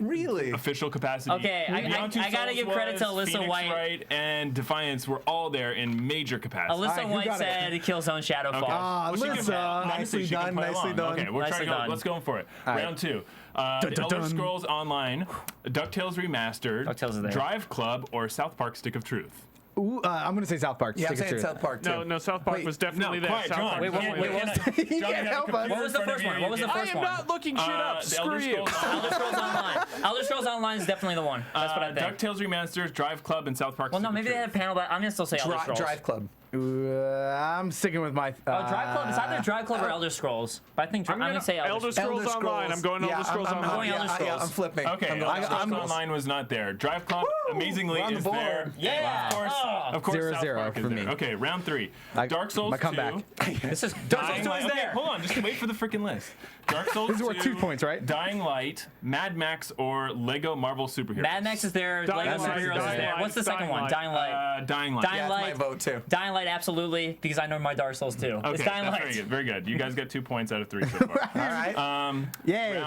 S6: Really?
S4: official capacity.
S3: Okay,
S4: Beyond Two
S3: I gotta
S4: Souls
S3: give credit to
S4: was,
S3: Alyssa
S4: Phoenix
S3: White.
S4: Wright and Defiance were all there in major capacity.
S3: Alyssa
S5: Alright, who
S3: White
S5: got it?
S3: said Killzone Shadowfall.
S4: Okay.
S5: Ah,
S4: Well, she can-
S5: Alyssa.
S4: honestly,
S6: Nicely
S4: she can
S6: done,
S4: play
S6: nicely
S4: along.
S6: done.
S4: Okay, we're
S3: Nicely
S4: trying to go.
S3: done.
S4: Let's go for it.
S5: right.
S4: Round 2.
S5: dun,
S4: Elder
S5: dun.
S4: Scrolls Online, DuckTales Remastered,
S3: DuckTales is there.
S4: Drive Club, or South Park Stick of Truth.
S5: Ooh, I'm gonna say South Park.
S6: Yeah, I'm
S5: Stick of
S6: saying
S5: Truth.
S6: South Park, too.
S7: No, South Park
S6: Wait,
S7: was definitely there.
S4: quiet,
S7: South
S4: John.
S7: Park
S3: Wait,
S7: was
S3: wait,
S7: definitely
S3: wait,
S7: there.
S3: what was-
S5: You can't help us.
S3: What was the first one? What was the
S7: I
S3: first
S7: am
S3: one?
S7: not looking shit up.
S4: The Elder
S7: Screw you.
S4: Scrolls
S3: Elder Scrolls Online. Elder Scrolls Online is definitely the one. That's what I think.
S4: DuckTales Remastered, Drive Club, and South Park
S3: Well, no,
S4: Stick of
S3: maybe they had a
S4: Truth.
S3: panel, but I'm gonna still say Elder Scrolls.
S6: Drive Club.
S5: I'm sticking with my.
S3: Oh, Drive Club. It's either Drive Club or Elder Scrolls. But I think I'm gonna say Elder Scrolls.
S7: Elder Scrolls Online. I'm going Elder Scrolls
S3: I'm
S7: Online.
S3: going Elder Scrolls.
S6: I'm flipping.
S4: Okay,
S6: I'm
S4: Elder Scrolls
S6: I'm
S4: Online was not there. Drive Club, amazingly,
S6: we're on the
S4: is
S6: board.
S4: there.
S3: Yeah.
S4: Of course,
S3: Oh.
S4: of course,
S5: 0-0
S4: South Park is
S5: for
S4: there.
S5: me.
S4: Okay, round 3. Dark Souls
S5: my
S4: 2.
S5: comeback.
S3: This is
S4: Dying
S3: Dark Souls
S4: Light.
S3: is
S4: Okay,
S3: there.
S4: hold on, just wait for the freaking list. Dark Souls
S5: This is worth 2 points, right?
S4: Dying Light, Mad Max, or Lego Marvel Superheroes.
S3: Mad Max is there.
S7: Dying
S3: Lego
S7: Light,
S3: Superheroes is
S7: Dying
S3: there.
S7: Light,
S3: What's the second
S7: Dying
S3: one?
S7: Light.
S3: Dying Light.
S4: Dying Light.
S3: Dying
S6: Yeah,
S3: Light.
S6: that's my vote, too.
S3: Dying Light, absolutely, because I know my Dark Souls too.
S4: Okay,
S3: It's Dying
S4: that's
S3: Light.
S4: very good. Very good. You guys got 2 points out of 3 so far.
S6: All right.
S5: Yay.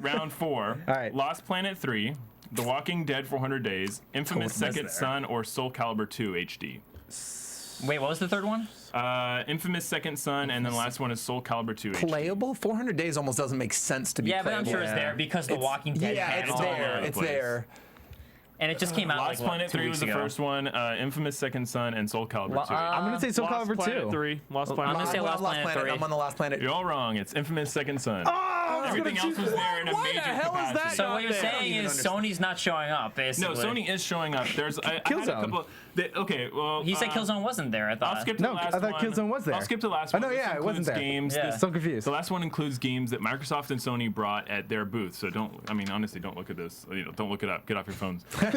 S4: Round 4.
S5: All right.
S4: Lost Planet 3, The Walking Dead 400 Days, Infamous
S3: Totally
S4: Second
S3: there.
S4: Son, or Soul Calibur 2 HD.
S3: Wait, what was the third one?
S4: Infamous Second Son, and then the last one is Soul Calibur 2 HD.
S6: Playable? 400 days almost doesn't make sense to be
S3: Yeah, but I'm
S6: playable.
S3: sure it's there because The Walking Dead.
S6: Yeah,
S3: had
S6: it's
S3: all
S6: there.
S3: of it.
S6: It's there.
S3: And it just came out
S4: Lost
S3: like
S4: Planet
S3: 2
S4: 3
S3: weeks
S4: was the
S3: ago.
S4: first one, Infamous Second Son, and Soul Calibur 2.
S5: I'm gonna say Soul
S7: Lost
S5: Calibur
S7: Planet
S5: 2.
S7: 3. Lost
S3: I'm
S7: Planet
S3: gonna say
S6: I'm on
S3: Lost Planet 3.
S6: I'm on the Lost Planet.
S4: You're all wrong. It's Infamous Second Son.
S5: Oh,
S4: Everything else was there in a
S7: Why
S4: major
S7: the hell is
S4: capacity.
S7: that
S3: So what you're
S7: there.
S3: saying
S6: even
S3: is Sony's not showing up,
S4: No,
S3: basically.
S4: Sony is showing up. There's I had a
S5: Killzone.
S4: couple. Okay, well,
S3: He said Killzone wasn't there. I thought.
S4: I'll skip to
S5: No,
S4: the last
S5: I thought
S4: one.
S5: Killzone was there.
S4: I'll skip to the last
S5: Oh,
S4: one.
S5: no,
S4: This
S5: yeah, it wasn't
S4: includes
S5: there.
S4: Games.
S3: Yeah.
S4: This-
S5: So confused.
S4: The last one includes games that Microsoft and Sony brought at their booth. So honestly, don't look at this. Don't look it up. Get off your phones.
S3: I'm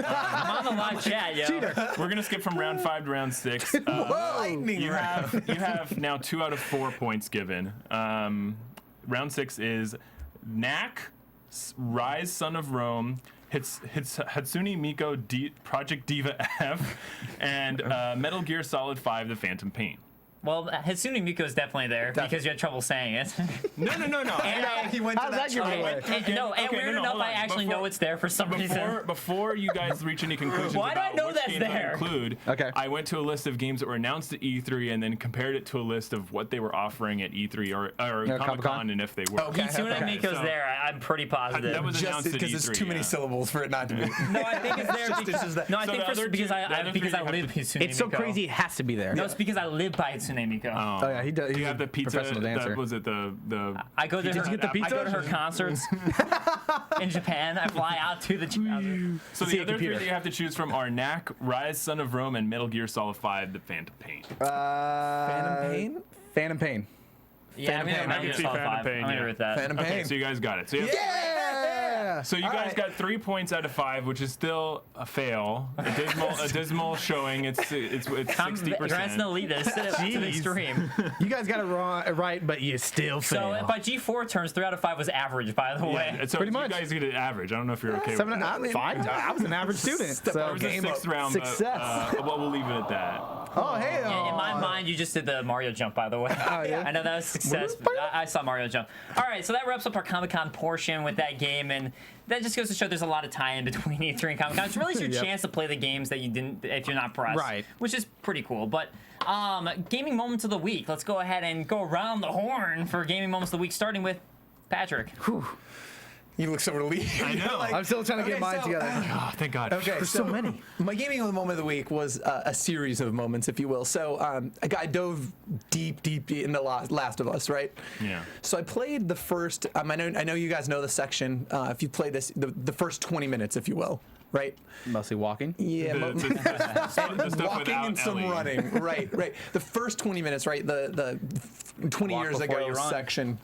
S3: on the live chat, yo.
S4: We're gonna skip from round 5 to round 6.
S6: Lightning
S4: You
S6: round.
S4: have now 2 out of 4 points given. Round 6 is Knack, Rise, Son of Rome, Hatsune Miku, Project Diva F, and Metal Gear Solid 5: The Phantom Pain.
S3: Well, Hatsune Miku is definitely there because you had trouble saying it.
S4: No.
S6: He went to
S5: How's
S6: that
S5: that your
S6: chart.
S5: way?
S3: And weird enough,
S4: hold on.
S3: I actually know it's there for some reason.
S4: Before you guys reach any conclusions
S3: Why do I
S4: about
S3: know
S4: which
S3: that's
S4: games
S3: there?
S4: I include,
S5: Okay.
S4: I went to a list of games that were announced at E3 and then compared it to a list of what they were offering at E3 or
S5: Comic-Con?
S4: Comic-Con and if they were.
S6: Okay.
S3: Hatsune Miku's
S4: so-
S3: there. I'm pretty positive.
S4: That was
S6: Just
S4: announced at
S6: because
S4: E3.
S6: it's too many
S4: yeah.
S6: syllables for it not to be.
S3: No, I think it's there
S6: Just-
S3: because
S6: it's just
S3: no, I
S4: So
S3: think
S4: the other
S3: because
S4: two-
S3: I
S4: the other
S3: because
S4: three
S3: I
S4: you have
S3: live
S4: to-
S3: by Hatsune Miku.
S5: It's so crazy. It has to be there.
S3: No, it's because I live by Hatsune Miku.
S5: Oh yeah, he does.
S4: Do
S5: He's
S4: you have the pizza?
S5: professional dancer.
S4: Was it the?
S3: I go to
S5: Did
S3: her.
S5: you get the
S3: I go to
S5: pizza?
S3: her concerts in Japan. I fly out to the Japan.
S4: So
S5: See
S4: the
S5: a
S4: other 3
S5: computer.
S4: that you have to choose from are Knack, Rise, Son of Rome, and Metal Gear Solid 5: The Phantom Pain.
S6: Phantom Pain?
S5: Phantom Pain.
S3: Yeah, I'm
S6: Pain.
S3: gonna
S6: I
S7: can
S3: get
S7: see
S3: Solid
S7: Phantom
S3: 5.
S7: Pain,
S3: I'm gonna
S7: yeah.
S3: agree with that.
S6: Phantom
S4: Okay,
S6: Pain.
S4: so you guys got it. So you have
S5: Yeah.
S4: So you guys got 3 points out of 5, which is still a fail. A dismal showing. It's 60%.
S3: Grant's an elitist to the extreme.
S5: You guys got it wrong, right, but you still fail.
S3: So by G4 turns, 3 out of 5 was average, by the way.
S4: Yeah, so
S5: Pretty
S4: you
S5: much.
S4: guys get an average. I don't know if you're okay
S5: Seven.
S4: with that.
S5: I'm fine. I was an average student.
S6: Step
S5: So
S6: up
S4: It was the
S6: Game
S4: 6th
S6: up.
S4: round.
S5: Success.
S4: But, well, we'll leave it at that.
S5: oh hey.
S3: In my mind, you just did the Mario jump, by the way.
S5: Oh, yeah?
S3: I know that was success. But I saw Mario jump. All right, so that wraps up our Comic-Con portion with that game, and that just goes to show there's a lot of tie-in between E3 and Comic-Con. It's really your
S5: Yep.
S3: chance to play the games that you didn't if you're not pressed,
S5: Right.
S3: which is pretty cool. But gaming moments of the week. Let's go ahead and go around the horn for gaming moments of the week, starting with Patrick.
S6: You look so relieved.
S4: I know.
S5: I'm still trying to get
S6: Okay,
S5: mine
S6: so-
S5: together.
S4: Oh, thank God.
S6: Okay,
S5: There's so many.
S6: My gaming moment of the week was a series of moments, if you will. So I dove deep in the Last of Us, right?
S4: Yeah.
S6: So I played the first. I know you guys know the section. If you play this, the first 20 minutes, if you will, right?
S5: Mostly walking.
S6: Yeah,
S4: The stuff
S6: walking
S4: without
S6: and some
S4: Ellie.
S6: running. Right. The first 20 minutes, right? The 20
S3: Walk
S6: years
S3: before
S6: ago
S3: you run.
S6: section.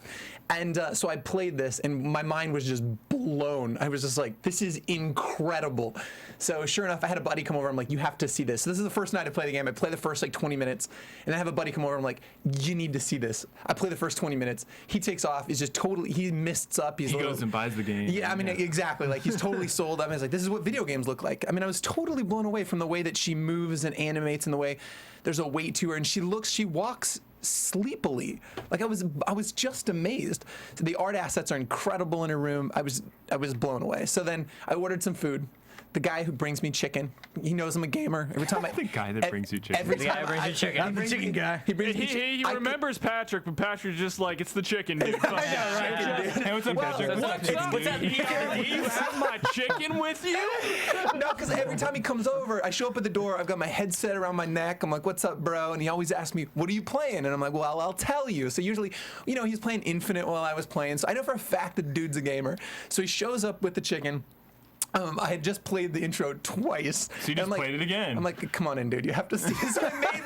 S6: And so I played this, and my mind was just blown. I was just like, this is incredible. So sure enough, I had a buddy come over. I'm like, you have to see this. So this is the first night I play the game. I play the first like 20 minutes, and I have a buddy come over. I'm like, you need to see this. I play the first 20 minutes. He takes off. He's just totally, he mists up. He's
S4: He goes and buys the game.
S6: Yeah, I mean, exactly. Like, he's totally sold. I mean, it's like, this is what video games look like. I mean, I was totally blown away from the way that she moves and animates and the way there's a weight to her, and she walks sleepily. Like, I was just amazed. So the art assets are incredible in her room. I was blown away. So then I ordered some food. The guy who brings me chicken, he knows I'm a gamer. Every time
S4: The guy that brings you chicken.
S6: Every
S3: The guy
S6: time
S3: who brings you chicken.
S6: he brings
S5: chicken
S6: me-
S5: guy.
S6: He brings me
S7: He
S6: I-
S7: remembers Patrick, but Patrick's just like, it's the chicken, dude. Fuck that.
S6: Chicken, dude.
S4: Hey, what's up,
S6: Well,
S4: Patrick?
S7: What's up,
S3: What's up,
S7: dude?
S3: PRD?
S7: You have my chicken with you?
S6: No, because every time he comes over, I show up at the door. I've got my headset around my neck. I'm like, "What's up, bro?" And he always asks me, "What are you playing?" And I'm like, "Well, I'll tell you." So usually, he's playing Infinite while I was playing. So I know for a fact the dude's a gamer. So he shows up with the chicken. I had just played the intro twice.
S4: So you just played it again.
S6: I'm like, come on in, dude. You have to see this. So I made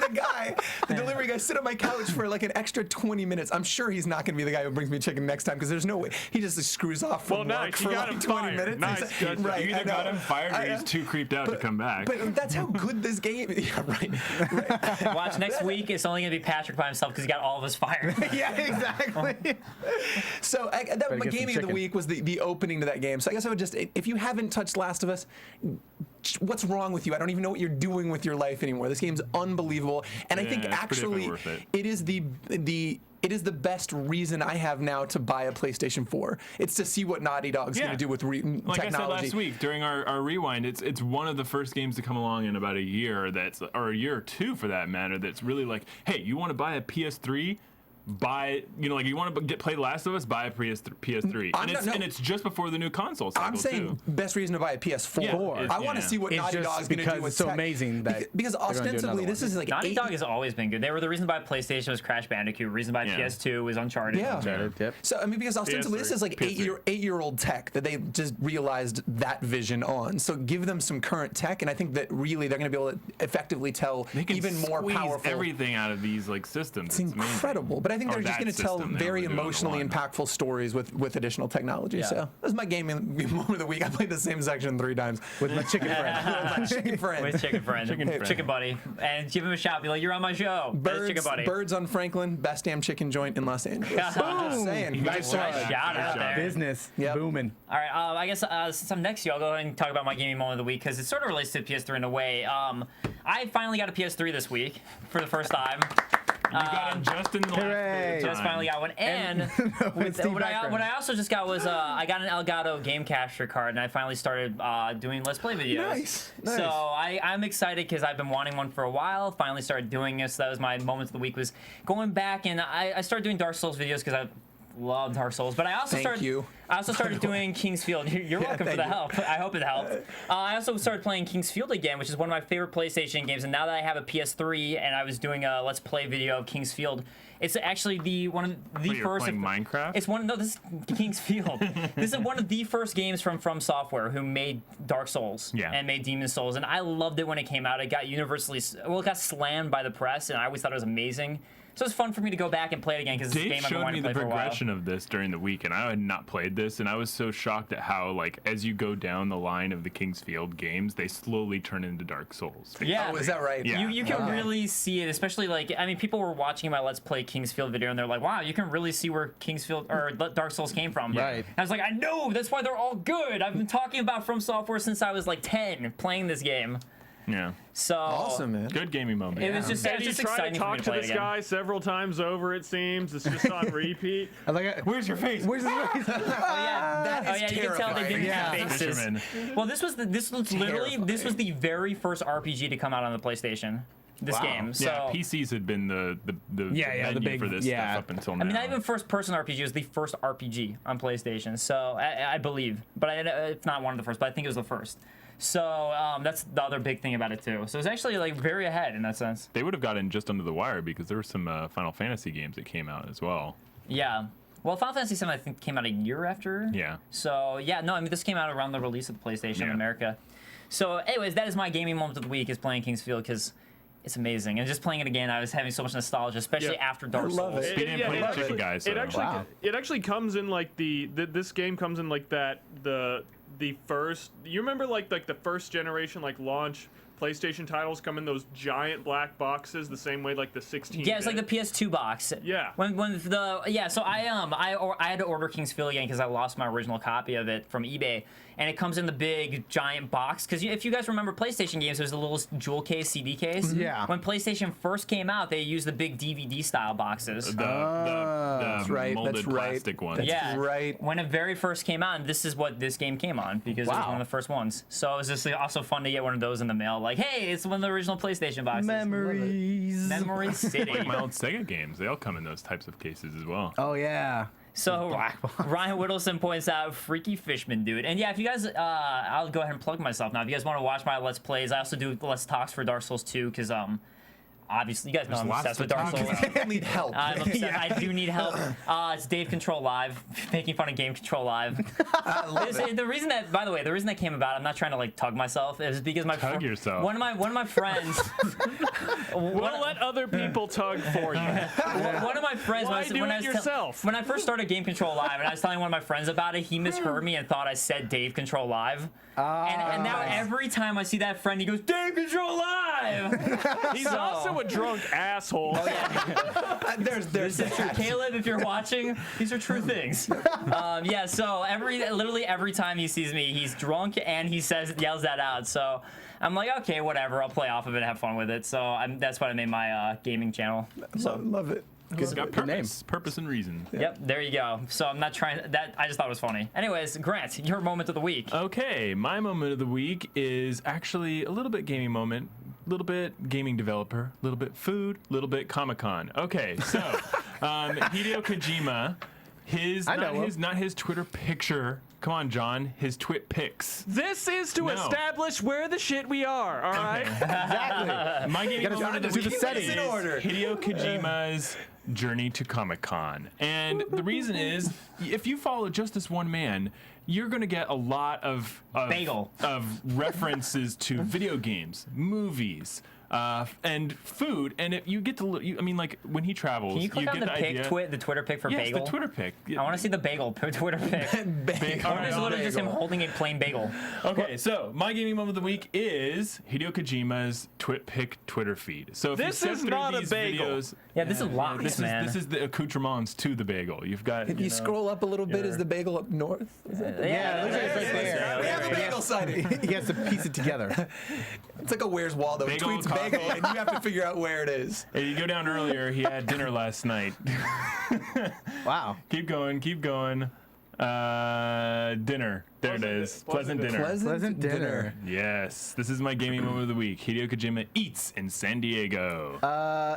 S6: the delivery guy, sit on my couch for like an extra 20 minutes. I'm sure he's not going to be the guy who brings me chicken next time because there's no way. He just like, screws off from
S7: Well,
S6: work
S7: nice.
S6: for
S7: You got
S6: like
S7: him
S6: 20
S7: fired.
S6: minutes.
S7: Nice. Good.
S6: Right,
S4: You
S6: I
S4: either got
S6: know.
S4: him fired or he's too creeped out to come back.
S6: But that's how good this game is. Yeah, right.
S3: Watch next week. It's only gonna be Patrick by himself because he got all of us fired.
S5: Yeah, exactly.
S6: So my
S5: get some
S6: gaming of the
S5: chicken.
S6: week was the opening to that game. So I guess I would just, if you haven't touched Last of Us, what's wrong with you? I don't even know what you're doing with your life anymore. This game's unbelievable, and I think
S4: Yeah, it's pretty
S6: actually
S4: worth it.
S6: it is it is the best reason I have now to buy a PlayStation 4. It's to see what Naughty Dog's going to do with
S4: Like
S6: technology.
S4: I said last week during our rewind, it's one of the first games to come along in about a year or a year or two for that matter, that's really like, hey, you want to buy a PS3? Buy, you want to play Last of Us, buy a PS3. And it's just before the new console cycle,
S6: I'm saying
S4: too.
S6: best reason to buy a PS4.
S4: Yeah,
S6: I want to see what
S5: It's
S6: Naughty
S5: just
S6: Dog's going to
S5: because
S6: do with
S5: it's so
S6: tech.
S5: amazing that
S6: because
S5: they're gonna do
S6: ostensibly
S5: another
S6: this
S5: one.
S6: is like
S3: Naughty Dog has always been good. They were the reason to buy PlayStation was Crash Bandicoot. The reason to buy
S4: Yeah.
S3: PS2 was Uncharted.
S6: Yeah.
S5: Yep.
S6: So I mean, because ostensibly this is like
S4: PS3.
S6: eight-year-old tech that they just realized that vision on. So give them some current tech, and I think that really they're going to be able to effectively tell
S4: They can
S6: even more
S4: squeeze
S6: powerful.
S4: everything out of these like systems.
S6: It's incredible, but I think
S4: Or
S6: they're just
S4: that
S6: going to tell
S4: system, they
S6: very
S4: only do it
S6: emotionally
S4: one.
S6: impactful stories with additional technology.
S3: Yeah.
S6: So that was my gaming moment of the week. I played the same section 3 times.
S5: With my chicken friend.
S6: My chicken friend.
S3: With Chicken Friend.
S4: Chicken
S3: Chicken Buddy. And give him a shout. Be like, you're on my show. That's Chicken Buddy.
S6: Birds on Franklin, best damn chicken joint in Los Angeles. Just saying.
S5: Nice
S3: Nice shout out there.
S5: Business.
S6: Yep.
S5: Booming.
S3: All right, I guess since I'm next to you, I'll go ahead and talk about my gaming moment of the week because it sort of relates to PS3 in a way. I finally got a PS3 this week for the first time.
S4: You got him just in the last
S5: Hooray.
S4: bit of
S3: Just
S4: time.
S3: finally got one. And
S5: Steve
S3: what
S5: Background.
S3: I also just got was I got an Elgato game capture card, and I finally started doing Let's Play videos.
S6: Nice.
S3: So I'm excited because I've been wanting one for a while. Finally started doing it. So that was my moment of the week, was going back, and I started doing Dark Souls videos because I love Dark Souls, but I also started doing King's Field. You're welcome for the help. I hope it helped. I also started playing King's Field again, which is one of my favorite PlayStation games. And now that I have a PS3 and I was doing a Let's Play video of King's Field, it's actually one of the
S4: You're
S3: first.
S4: playing Minecraft?
S3: It's one. No, this is King's Field. This is one of the first games from Software who made Dark Souls and made Demon Souls, and I loved it when it came out. It got it got slammed by the press, and I always thought it was amazing. So it's fun for me to go back and play it again because it's a
S4: Dave
S3: game I've been
S4: showed
S3: wanting
S4: me
S3: to
S4: the
S3: play for a while.
S4: progression of this during the week, and I had not played this, and I was so shocked at how, like, as you go down the line of the King's Field games, they slowly turn into Dark Souls.
S3: Yeah.
S6: Oh, is that right?
S4: Yeah.
S3: You can really see it, especially like, I mean, people were watching my Let's Play King's Field video and they're like, wow, you can really see where King's Field or Dark Souls came from.
S5: Right.
S3: And I was like, I know, that's why they're all good. I've been talking about From Software since I was like 10 playing this game.
S4: Yeah.
S3: So
S6: Awesome, man.
S4: Good gaming moment.
S3: It was just,
S7: And you try
S3: exciting
S7: to
S3: for me
S7: talk
S3: to
S7: to
S3: play it
S7: this
S3: again.
S7: guy several times over, it seems. It's just on repeat.
S5: I was like,
S4: Where's your face?
S5: where's his face?
S3: Oh yeah,
S6: That is
S3: you can tell they didn't
S6: terrifying.
S3: have faces.
S4: Fisherman.
S3: Well, this was literally the very first RPG to come out on the PlayStation. this game. So
S4: Yeah, PCs had been the
S5: the
S4: venue
S5: big-
S4: for this
S5: yeah.
S4: stuff up until now.
S3: I mean, not even first-person RPG. It was the first RPG on PlayStation. So I believe, but it's not one of the first. But I think it was the first. So that's the other big thing about it too. So it's actually like very ahead in that sense.
S4: They would have gotten just under the wire because there were some Final Fantasy games that came out as well.
S3: Yeah. Well, Final Fantasy VII I think came out a year after.
S4: Yeah.
S3: So yeah, no, I mean this came out around the release of the PlayStation in
S4: Yeah.
S3: America. So, anyways, that is my gaming moment of the week is playing King's Field because it's amazing. And just playing it again, I was having so much nostalgia, especially
S7: Yeah.
S3: after Dark
S6: love
S3: Souls.
S6: it.
S4: He didn't play Chicken Guys, so.
S7: It actually comes in like this game comes in like that the first. You remember like the first generation like launch PlayStation titles come in those giant black boxes the same way like the 16.
S3: Yeah, it's like the PS2 box.
S7: Yeah.
S3: When so I had to order King's Field again because I lost my original copy of it from eBay, and it comes in the big giant box. Because if you guys remember PlayStation games, there's a little jewel case, CD case.
S5: Yeah.
S3: When PlayStation first came out, they used the big DVD style boxes.
S4: The
S6: right,
S4: molded
S6: that's right.
S4: plastic ones.
S6: That's
S3: Yeah,
S6: right.
S3: When it very first came out, and this is what this game came on because it was
S5: Wow.
S3: one of the first ones. So it was just also fun to get one of those in the mail. Like, hey, it's one of the original PlayStation boxes.
S5: Memories.
S3: Memory City.
S4: Like my old Sega games, they all come in those types of cases as well.
S5: Oh yeah.
S3: So
S5: Black box.
S3: Ryan Whittleson points out, freaky fishman, dude. And yeah, if you guys, I'll go ahead and plug myself now. If you guys want to watch my Let's Plays, I also do Let's Talks for Dark Souls 2 because obviously you guys know
S4: There's
S3: I'm
S4: lots
S3: obsessed with
S4: to
S3: Dark
S4: talk
S3: Souls.
S4: about.
S6: People need help.
S3: I'm obsessed. I do need help. It's Dave Control Live, making fun of Game Control Live. The reason that, by the way, the reason that came about, I'm not trying to like tug myself, is because
S4: Tug yourself.
S3: one of my friends.
S7: We'll let other people tug for you.
S3: One of my friends,
S7: Why
S3: when
S7: do
S3: I
S7: it
S3: was
S7: yourself?
S3: when I first started Game Control Live, and I was telling one of my friends about it, he misheard me and thought I said Dave Control Live. And now every time I see that friend, he goes, Dave Control Live!
S7: He's also a drunk asshole.
S6: There's that.
S3: Caleb, if you're watching, these are true things. Yeah, so literally every time he sees me, he's drunk and he yells that out. So I'm like, okay, whatever. I'll play off of it and have fun with it. So that's why I made my gaming channel. So
S6: Love it.
S4: It's got
S5: good name.
S4: purpose and reason.
S3: yep, there you go. So I'm not trying that. I just thought it was funny. Anyways, Grant, your moment of the week.
S4: Okay, my moment of the week is actually a little bit gaming moment, a little bit gaming developer, a little bit food, a little bit Comic-Con. Okay, so Hideo Kojima, not his Twitter picture. Come on, John, his twit pics.
S7: This is to
S4: No.
S7: establish where the shit we are, all right?
S5: Exactly.
S4: My gaming
S5: gotta
S4: moment of
S5: do
S4: the
S5: the
S4: week
S5: settings.
S4: is
S6: in order.
S4: Hideo Kojima's journey to Comic-Con. And the reason is, if you follow just this one man, you're going to get a lot of references to video games, movies, and food. And if you get to, I mean, like when he travels,
S3: Can you click on
S4: get
S3: the
S4: idea.
S3: the Twitter pic for
S4: Yes,
S3: bagel?
S4: the Twitter pic.
S3: I want to see the bagel Twitter pic.
S4: All right,
S3: It's
S4: I'll-
S3: literally just him holding a plain bagel.
S4: Okay, so my gaming moment of the week is Hideo Kojima's Twitter feed. So if
S7: This
S4: you
S7: is
S4: sift through
S7: not a
S4: these
S7: bagel.
S4: videos,
S3: Yeah, this is lots, man.
S4: This is the accoutrements to the bagel. You've got.
S6: If you scroll up a little bit, is the bagel up north?
S5: Yeah, it looks like it's right there.
S6: We have a bagel sighting.
S5: He has to piece it together.
S6: It's like a Where's Waldo. He
S4: Bagel,
S6: tweets
S4: coffee.
S6: bagel, and you have to figure out where it is.
S4: Hey, you go down earlier. He had dinner last night.
S5: Wow.
S4: Keep going. Keep going. Dinner. There it is. Pleasant dinner.
S5: Pleasant dinner.
S4: Yes. This is my gaming moment of the week. Hideo Kojima eats in San Diego.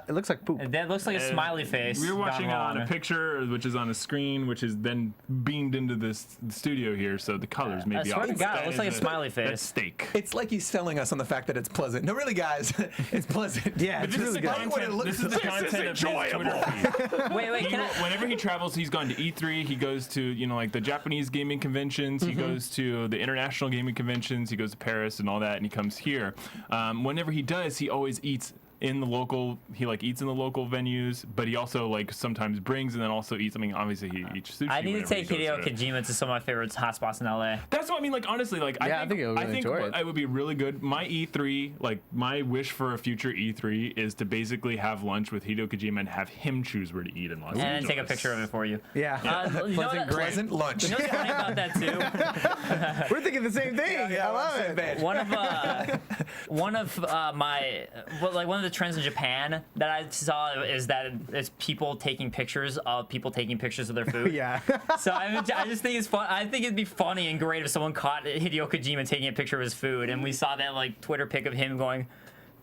S5: It looks like poop.
S3: That looks like a smiley face.
S4: We're watching it
S3: gone
S4: on a
S3: wrong.
S4: picture, which is on a screen, which is then beamed into this studio here, so the colors may
S3: I
S4: be
S3: swear
S4: off.
S3: to God, it
S4: That
S3: looks
S4: is
S3: like a smiley face.
S4: That's steak.
S6: It's like he's selling us on the fact that it's pleasant. No, really, guys, it's pleasant.
S5: Yeah,
S4: But
S5: it's
S4: this is
S5: really
S4: the
S5: good.
S6: Like what it
S4: content.
S6: looks
S4: This is the
S6: like.
S4: content of his
S7: enjoyable.
S4: Twitter feed.
S3: Wait, can I?
S4: Whenever he travels, he's gone to E3. He goes to like the Japanese gaming conventions. He goes to the international gaming conventions. He goes to Paris and all that, and he comes here. Whenever he does, he always eats in the local. He eats in the local venues, but he also sometimes brings and then also eats. I mean, obviously he eats sushi.
S3: I need to
S4: whenever he
S3: take
S4: goes
S3: Hideo
S4: to-
S3: Kojima to some of my favorite hotspots in LA.
S4: That's what I mean. Honestly,
S5: I think you'll really enjoy it.
S4: it would be really good. My E3, my wish for a future E3 is to basically have lunch with Hideo Kojima and have him choose where to eat in Los
S3: And
S4: Angeles.
S3: then take a picture of it for you.
S5: Yeah.
S3: You know what-
S6: Pleasant lunch.
S3: You know what's funny about that too?
S5: We're thinking the same thing. I love it.
S3: One of the trends in Japan that I saw is that it's people taking pictures of their food.
S5: Yeah.
S3: So I just think it's fun. I think it'd be funny and great if someone caught Hideo Kojima taking a picture of his food, and we saw that Twitter pic of him going,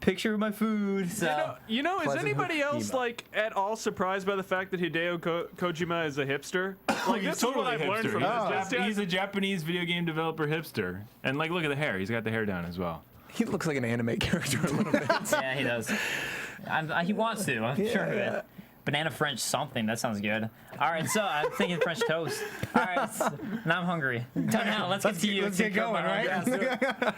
S3: picture of my food. So
S7: You know, is
S5: Pleasant
S7: anybody else
S5: Hikima.
S7: like at all surprised by the fact that Hideo Kojima is a hipster? Like
S4: He's
S7: this is what I've learned from this.
S4: He's a Japanese video game developer hipster. And like, look at the hair. He's got the hair down as well.
S6: He looks like an anime character a little bit.
S3: yeah, he does. He wants to. I'm sure of it. Banana French something. That sounds good. All right, so I'm thinking French toast. All right, now I'm hungry. Now let's get to you.
S5: Let's get going, right?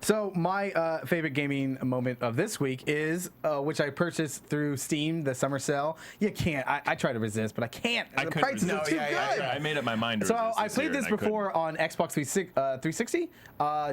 S5: So my favorite gaming moment of this week is which I purchased through Steam, the summer sale. You can't. I try to resist, but I can't.
S4: I
S5: The
S4: couldn't
S5: prices are
S4: resist.
S5: too
S6: Yeah,
S5: good.
S4: I made up my mind to
S5: So
S4: resist
S5: I played
S4: year,
S5: this
S4: and I couldn't.
S5: before on Xbox 360,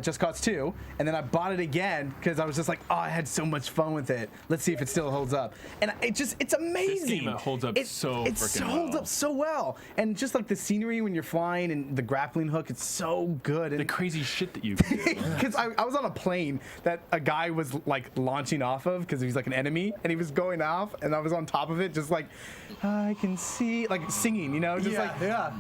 S5: Just Cause 2, and then I bought it again because I was just like, oh, I had so much fun with it. Let's see if it still holds up. And it's amazing.
S4: This game holds up so freaking
S5: holds
S4: well.
S5: up so well, and just like the scenery when you're flying and the grappling hook, it's so good.
S4: The
S5: And
S4: crazy shit that you can do.
S5: because I was on a plane that a guy was like launching off of because he was like an enemy and he was going off, and I was on top of it just like, I can see, like singing, you know, just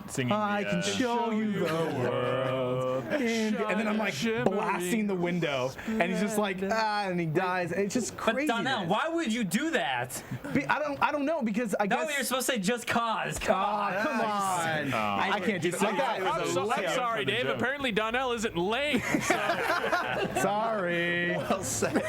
S4: Singing
S5: I
S4: the,
S5: can show you the world. And then I'm like blasting the window, and he's just like, and he dies. It's just
S3: But
S5: crazy.
S3: Donell, why would you do that?
S5: I don't know, because I
S3: No,
S5: guess.
S3: you're supposed to say just cause. Come on.
S5: Come on. I can't do like that.
S7: I'm sorry, Dave.
S4: joke.
S7: Apparently Donell isn't lame.
S5: Sorry.
S6: Well said.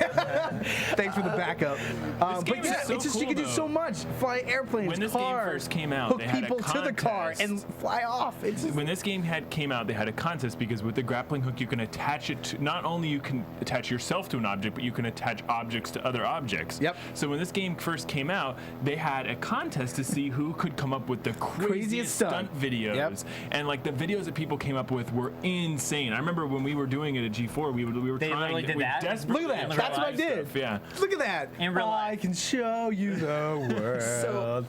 S5: Thanks for the backup. But
S4: game is
S5: yeah,
S4: so
S5: it's just you
S4: cool,
S5: can do
S4: though.
S5: so much. Fly airplanes,
S4: When this game
S5: cars,
S4: first came out,
S5: hook
S4: they had a
S5: people to the car and
S4: contest.
S5: fly off. It's just,
S4: When this game came out, they had a contest because with the grappling hook, you can attach it to, not only you can attach yourself to an object, but you can attach objects to other objects.
S5: Yep.
S4: So when this game first came out, they had a contest to see who could come up with the craziest
S5: stunt.
S4: stunt videos.
S5: Yep.
S4: And like the videos that people came up with were insane. I remember when we were doing it at G4, we were
S3: They
S4: trying.
S3: literally did
S4: we
S3: that?
S4: desperately
S5: look at that.
S3: in
S5: That's
S3: real
S5: what I
S3: life
S5: did.
S4: stuff, yeah.
S5: Look at that.
S3: In real
S5: I
S3: life.
S5: can show you the world.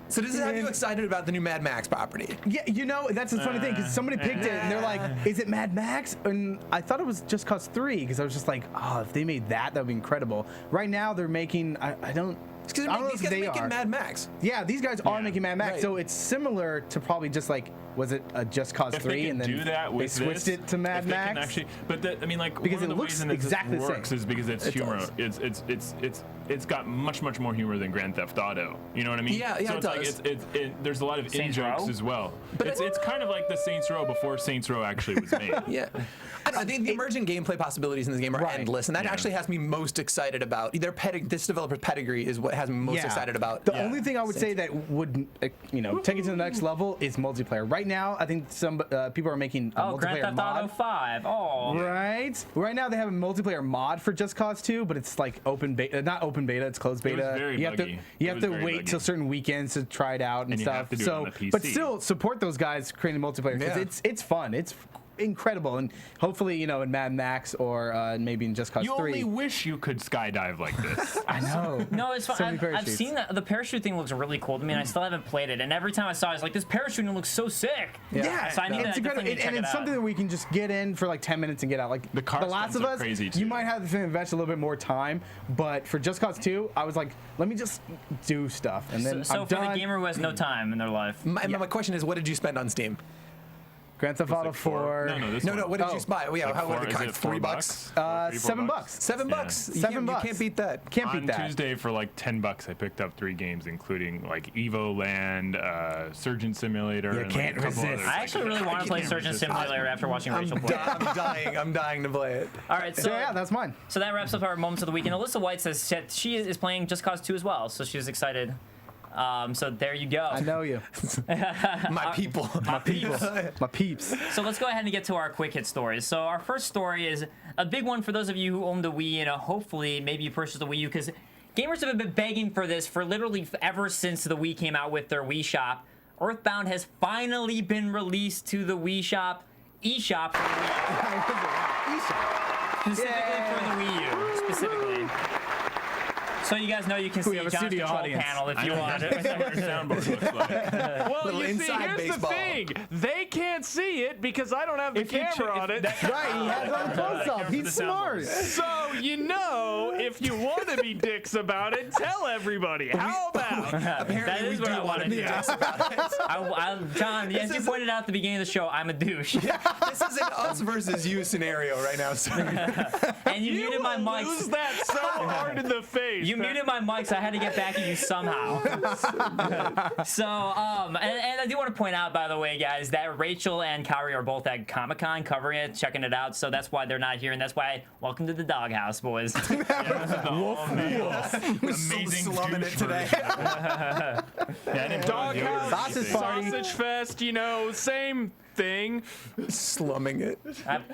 S6: So does this have you excited about the new Mad Max property?
S5: Yeah, you know, that's the funny thing, because somebody picked it, and they're like, is it Mad Max? And I thought it was Just Cause 3, because I was just like, oh, if they made that would be incredible. Right now, they're making, I don't
S6: Because
S5: know
S6: these
S5: if
S6: guys
S5: they
S6: are making
S5: are.
S6: Mad Max.
S5: Yeah, these guys are
S4: Yeah.
S5: making Mad Max,
S6: Right.
S5: so it's similar to probably just like, was it a Just Cause
S4: If
S5: 3,
S4: they can
S5: and then
S4: do that
S5: they
S4: with
S5: switched
S4: this,
S5: it to Mad
S4: if they can
S5: Max?
S4: Actually, but I mean, like
S5: Because
S4: one of
S5: it
S4: the
S5: looks
S4: ways in that
S5: exactly
S4: this
S5: the
S4: works
S5: same.
S4: is because it's
S6: It
S4: humor.
S6: does.
S4: It's got much more humor than Grand Theft Auto. You know what I mean?
S6: Yeah,
S4: so
S6: it
S4: it's like
S6: does.
S4: there's a lot of in
S3: Saints
S4: jokes
S3: Row?
S4: as well.
S6: But
S4: It's kind of like the Saints Row before Saints Row actually was made.
S6: Yeah. I think the emerging gameplay possibilities in this game are
S5: Right.
S6: endless, and that
S4: Yeah.
S6: actually has me most excited about. This developer's pedigree is what has me most excited about.
S5: The only thing I would say that would, take it to the next level is multiplayer. Right now, I think some people are making a
S3: Oh, Grand
S5: multiplayer
S3: Theft
S5: mod.
S3: Auto 5. Oh.
S5: Right now they have a multiplayer mod for Just Cause 2, but it's like open beta, not open beta, it's closed
S4: It was
S5: beta.
S4: very
S5: you have
S4: buggy.
S5: to you
S4: It
S5: have
S4: was
S5: to
S4: very
S5: wait
S4: buggy.
S5: till certain weekends to try it out and
S4: And you
S5: stuff.
S4: have to do it
S5: So,
S4: on the
S5: but
S4: PC.
S5: still support those guys creating multiplayer because
S6: Yeah.
S5: it's fun. It's incredible, and hopefully in Mad Max or maybe in Just Cause
S4: You
S5: 3.
S4: only wish you could skydive like this.
S5: I know.
S3: No, it's fine.
S5: So many
S3: I've
S5: parachutes.
S3: seen that. The parachute thing looks really cool to me, and I still haven't played it. And every time I saw it, I was like, this parachuting looks so sick.
S5: Yeah,
S3: So I need to
S5: it's
S3: definitely
S5: incredible,
S3: check
S5: and
S3: it
S5: it's
S3: out.
S5: something that we can just get in for like 10 minutes and get out. Like
S4: The car
S5: The Last of
S4: stunts are
S5: Us,
S4: crazy, too.
S5: you might have to invest a little bit more time, but for Just Cause 2, I was like, let me just do stuff, and then
S3: So
S5: I'm
S3: for
S5: done.
S3: the gamer who has no time in their life.
S6: My question is, what did you spend on Steam?
S5: Grand Theft Auto
S4: Like four-
S5: 4.
S4: No, this
S6: No,
S4: one.
S6: what did
S5: Oh.
S6: you buy? Yeah,
S4: Like
S6: how
S4: four-
S6: would it
S4: is
S6: cost?
S4: it
S6: $3
S4: $4?
S6: bucks?
S5: $7
S4: $3, $4
S5: bucks.
S6: $7
S4: Yeah.
S6: bucks.
S5: $7
S6: You can't beat that.
S5: Can't
S4: On
S5: beat that.
S4: Tuesday for like $10, I picked up 3 games, including like Evo Land, Surgeon Simulator.
S5: You
S4: and,
S5: can't
S4: like, a couple
S5: resist.
S4: others.
S3: I actually really want to play
S4: can't
S3: Surgeon
S4: resist.
S3: Simulator after watching Rachel play.
S6: I'm dying to play it.
S3: All right,
S5: So
S3: so
S5: yeah, that's mine.
S3: so that wraps up our moments of the week. And Alyssa White says that she is playing Just Cause 2 as well, so she's excited. So there you go.
S5: I know you.
S6: My people.
S3: My peeps.
S5: My peeps.
S3: So let's go ahead and get to our quick hit stories. So our first story is a big one for those of you who own the Wii, and hopefully maybe you purchased the Wii U, because gamers have been begging for this for literally ever since the Wii came out with their Wii Shop. Earthbound has finally been released to the Wii Shop, eShop, for the Wii U. Specifically for the Wii U, specifically. So so you guys know you can see
S5: have a
S3: John's
S5: studio
S3: control
S5: audience.
S3: panel if
S4: I
S3: you
S4: know
S3: want.
S4: what your soundboard looks like.
S7: Well,
S6: Little
S7: you see,
S6: inside
S7: here's
S6: baseball.
S7: the thing. They can't see it because I don't have the camera on it.
S5: Right, he has on close up. He's smart.
S7: So, you know, if you want to be dicks about it, tell everybody. How about?
S3: That is what I want to do. John, as you pointed out at the beginning of the show, I'm a douche.
S6: This is an us versus you scenario right now, sir.
S3: And you muted my
S7: will
S3: mics.
S7: lose that so hard in the face.
S3: You muted my mic, so I had to get back at you somehow. So, and I do want to point out, by the way, guys, that Rachel and Kyrie are both at Comic-Con covering it, checking it out. So that's why they're not here, and that's why welcome to the doghouse, boys.
S4: Amazing
S6: slumming it
S4: douche
S6: today.
S4: version.
S7: Doghouse,
S5: Sausage party.
S7: sausage fest, you know, same thing.
S6: Slumming it.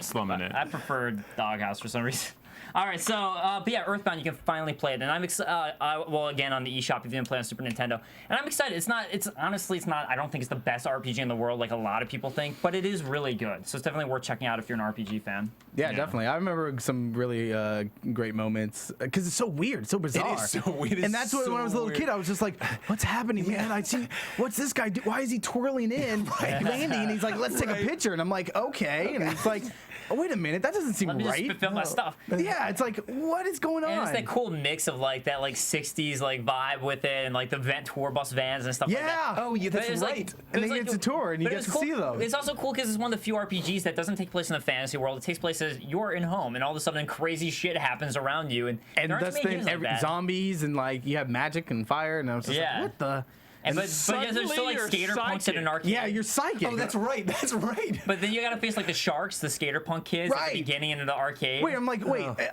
S4: Slumming it.
S3: I prefer Doghouse for some reason. All right, so but yeah, Earthbound, you can finally play it, and I'm excited. Well, again, on the eShop, if you didn't play on Super Nintendo, and I'm excited. It's honestly, it's not. I don't think it's the best RPG in the world, like a lot of people think, but it is really good. So it's definitely worth checking out if you're an RPG fan.
S5: Yeah, definitely. I remember some really great moments because it's so weird, so bizarre.
S6: It is so weird.
S5: And that's what when I was a little kid, I was just like, "What's happening, man? I see. What's this guy do? Why is he twirling in, landing?" And he's like, "Let's take a picture." And I'm like, "Okay." And it's like, "Oh, wait a minute, that doesn't seem
S3: Let me
S5: right."
S3: just film my stuff.
S5: Yeah, it's like, what is going on?
S3: And it's that cool mix of like that like 60s like vibe with it, and like the tour bus vans and stuff like that.
S5: Yeah.
S6: Oh, yeah,
S3: But
S6: that's
S3: it's
S6: right.
S3: like-
S5: And then
S3: it's
S5: you get to tour and you
S3: but
S5: get
S3: it's
S5: to
S3: cool.
S5: see them.
S3: It's also cool because it's one of the few RPGs that doesn't take place in the fantasy world. It takes place as you're in home, and all of a sudden crazy shit happens around you. And
S5: And
S3: there aren't
S5: that's
S3: too many
S5: been
S3: games like that.
S5: zombies and like you have magic and fire, and I was just
S3: Yeah.
S5: like, what the?
S3: And but yeah, there's
S7: suddenly
S3: still like
S7: you're
S3: skater punks at an
S7: psychic.
S3: arcade.
S5: Yeah, you're psychic.
S6: Oh, that's right. That's right.
S3: But then you gotta face like the sharks, the skater punk kids at
S5: Right.
S3: the beginning into the arcade.
S5: Wait, I'm like,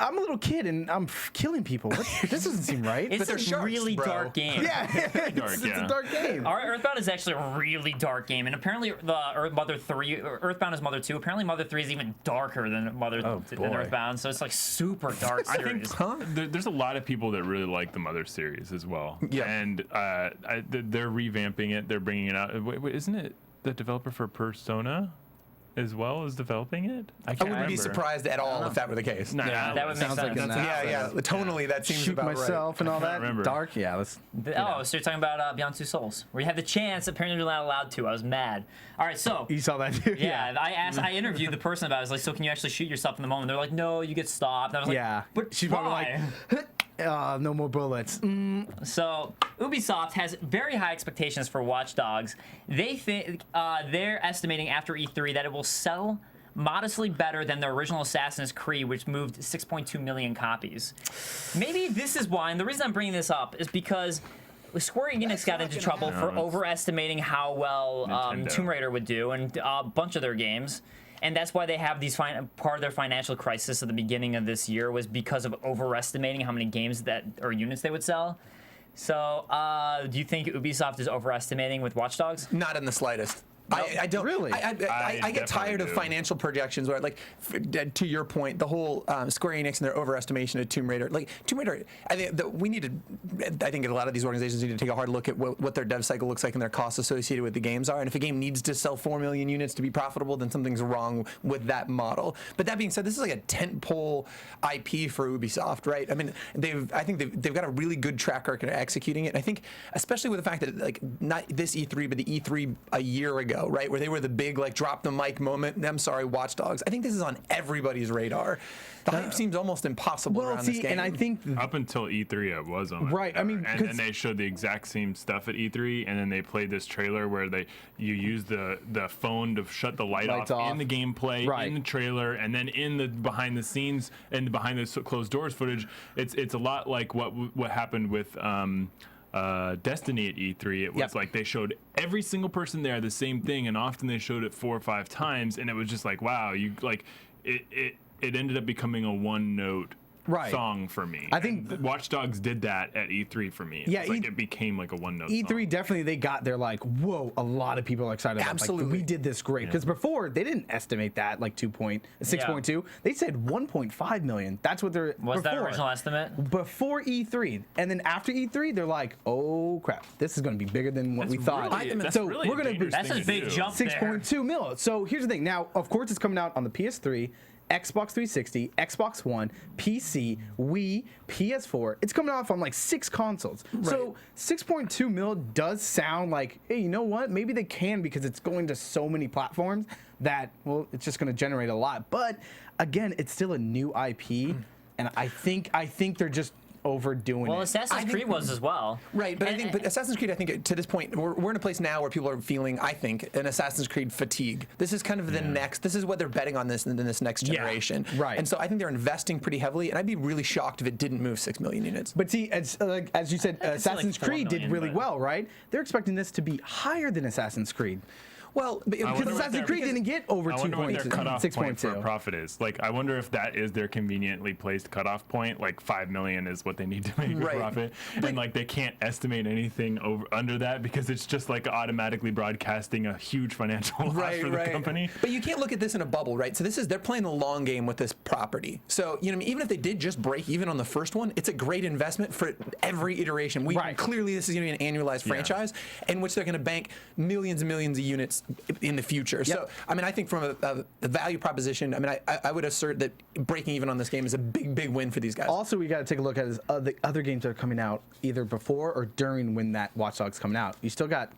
S5: I'm a little kid and I'm killing people. What? This doesn't seem right.
S3: it's
S6: they're
S3: a
S6: sharks,
S3: really
S6: bro.
S3: dark game.
S5: Yeah, it's
S4: yeah.
S5: a dark game.
S3: All right, Earthbound is actually a really dark game, and apparently the Mother 3, Earthbound is Mother 2. Apparently Mother 3 is even darker than than
S5: boy.
S3: Earthbound, so it's like super dark
S4: I think
S3: series.
S4: there's a lot of people that really like the Mother series as well.
S6: Yeah.
S4: And they're revamping it. They're bringing it out. Wait, isn't it the developer for Persona as well as developing it?
S6: I wouldn't be surprised at all if that were the case.
S4: Nah,
S3: Yeah, that would make
S5: Sounds like
S3: sense.
S5: in that.
S6: Yeah, yeah. Tonally, that seems
S5: Shoot
S6: about
S5: myself and all that.
S4: remember.
S5: Dark. Yeah, let's.
S3: Oh, so you're talking about Beyond Two Souls, where you had the chance. Apparently, you're not allowed to. I was mad. All right, so
S5: You saw that too.
S3: yeah, I interviewed the person about it. I was like, so can you actually shoot yourself in the moment? They're like, no, you get stopped. And I was like,
S5: Yeah.
S3: but
S5: She's
S3: why?
S5: probably like, no more bullets.
S3: So Ubisoft has very high expectations for Watch Dogs. They think they're estimating after E3 that it will sell modestly better than the original Assassin's Creed, which moved 6.2 million copies. Maybe this is why, and the reason I'm bringing this up is because Square Enix got into trouble for overestimating how well
S4: Nintendo.
S3: Tomb Raider would do, and a bunch of their games. And that's why they have these part of their financial crisis at the beginning of this year was because of overestimating how many games or units they would sell. So, do you think Ubisoft is overestimating with Watch Dogs?
S6: Not in the slightest. I don't
S5: really?
S6: I get tired of
S4: do.
S6: financial projections where, like, to your point, the whole Square Enix and their overestimation of Tomb Raider. Like Tomb Raider, I think that we need to. I think a lot of these organizations need to take a hard look at what their dev cycle looks like and their costs associated with the games are. And if a game needs to sell 4 million units to be profitable, then something's wrong with that model. But that being said, this is like a tentpole IP for Ubisoft, right? I mean, I think they've got a really good track record of executing it. And I think, especially with the fact that, like, not this E3, but the E3 a year ago, right, where they were the big, like, drop the mic moment. I'm sorry, Watch Dogs. I think this is on everybody's radar. The hype seems almost impossible around this game.
S5: and I think
S4: Up until E3, it was on.
S5: Right, I mean,
S4: and
S5: 'cause-
S4: then they showed the exact same stuff at E3, and then they played this trailer where you use the phone to shut the lights off in the gameplay,
S5: Right.
S4: in the trailer, and then in the behind the scenes and behind the closed doors footage. It's a lot like what happened with Destiny at E3. It was like they showed every single person there the same thing, and often they showed it 4 or 5 times, and it was just like, wow, it ended up becoming a one-note song for me.
S5: I think
S4: Watch Dogs did that at E3 for me.
S5: Yeah,
S4: It became like a one-note
S5: E3
S4: song.
S5: definitely they got there like, whoa, a lot of people are excited about it.
S6: Absolutely.
S5: Like, we did this great. Because before they didn't estimate that like 6.2. They said 1.5 million. That's what they're
S3: Was that
S5: before.
S3: original estimate?
S5: Before E3. And then after E3, they're like, oh crap, this is gonna be bigger than what we thought.
S4: That's
S5: so
S4: really
S5: we're gonna be
S3: That's a big jump there.
S5: 6.2 mil. So here's the thing. Now, of course, it's coming out on the PS3 Xbox 360, Xbox One, PC, Wii, PS4. It's coming off on like 6 consoles. So 6.2 mil does sound like, hey, you know what? Maybe they can because it's going to so many platforms that, well, it's just going to generate a lot. But again, it's still a new IP, and I think they're just overdoing
S3: Well,
S5: it.
S3: Assassin's Creed was as well.
S6: Right, but but Assassin's Creed, I think to this point, we're in a place now where people are feeling, I think, an Assassin's Creed fatigue. This is kind of the next. This is what they're betting on this in this next generation.
S5: right.
S6: And so I think they're investing pretty heavily, and I'd be really shocked if it didn't move 6 million units.
S5: But see, as you said, Assassin's
S3: 4
S5: Creed did
S3: million,
S5: really
S3: but-
S5: well, right? They're expecting this to be higher than Assassin's Creed.
S6: Well,
S5: Because
S4: what
S5: Assassin's
S4: their-
S5: Creed didn't get over
S4: I wonder what their
S5: 2.2,
S4: cutoff point for a
S5: 6.2.
S4: profit is. Like, I wonder if that is their conveniently placed cutoff point. Like, 5 million is what they need to make a
S6: Right.
S4: profit, and like they can't estimate anything under that because it's just like automatically broadcasting a huge financial loss for the company.
S6: But you can't look at this in a bubble, right? So they're playing the long game with this property. So even if they did just break even on the first one, it's a great investment for every iteration. Clearly this is going to be an annualized franchise in which they're going to bank millions and millions of units in the future. So I mean, I think from a value proposition, I mean, I would assert that breaking even on this game is a big win for these guys.
S5: Also, we got to take a look at the other games that are coming out either before or during when that Watch Dogs coming out. You still got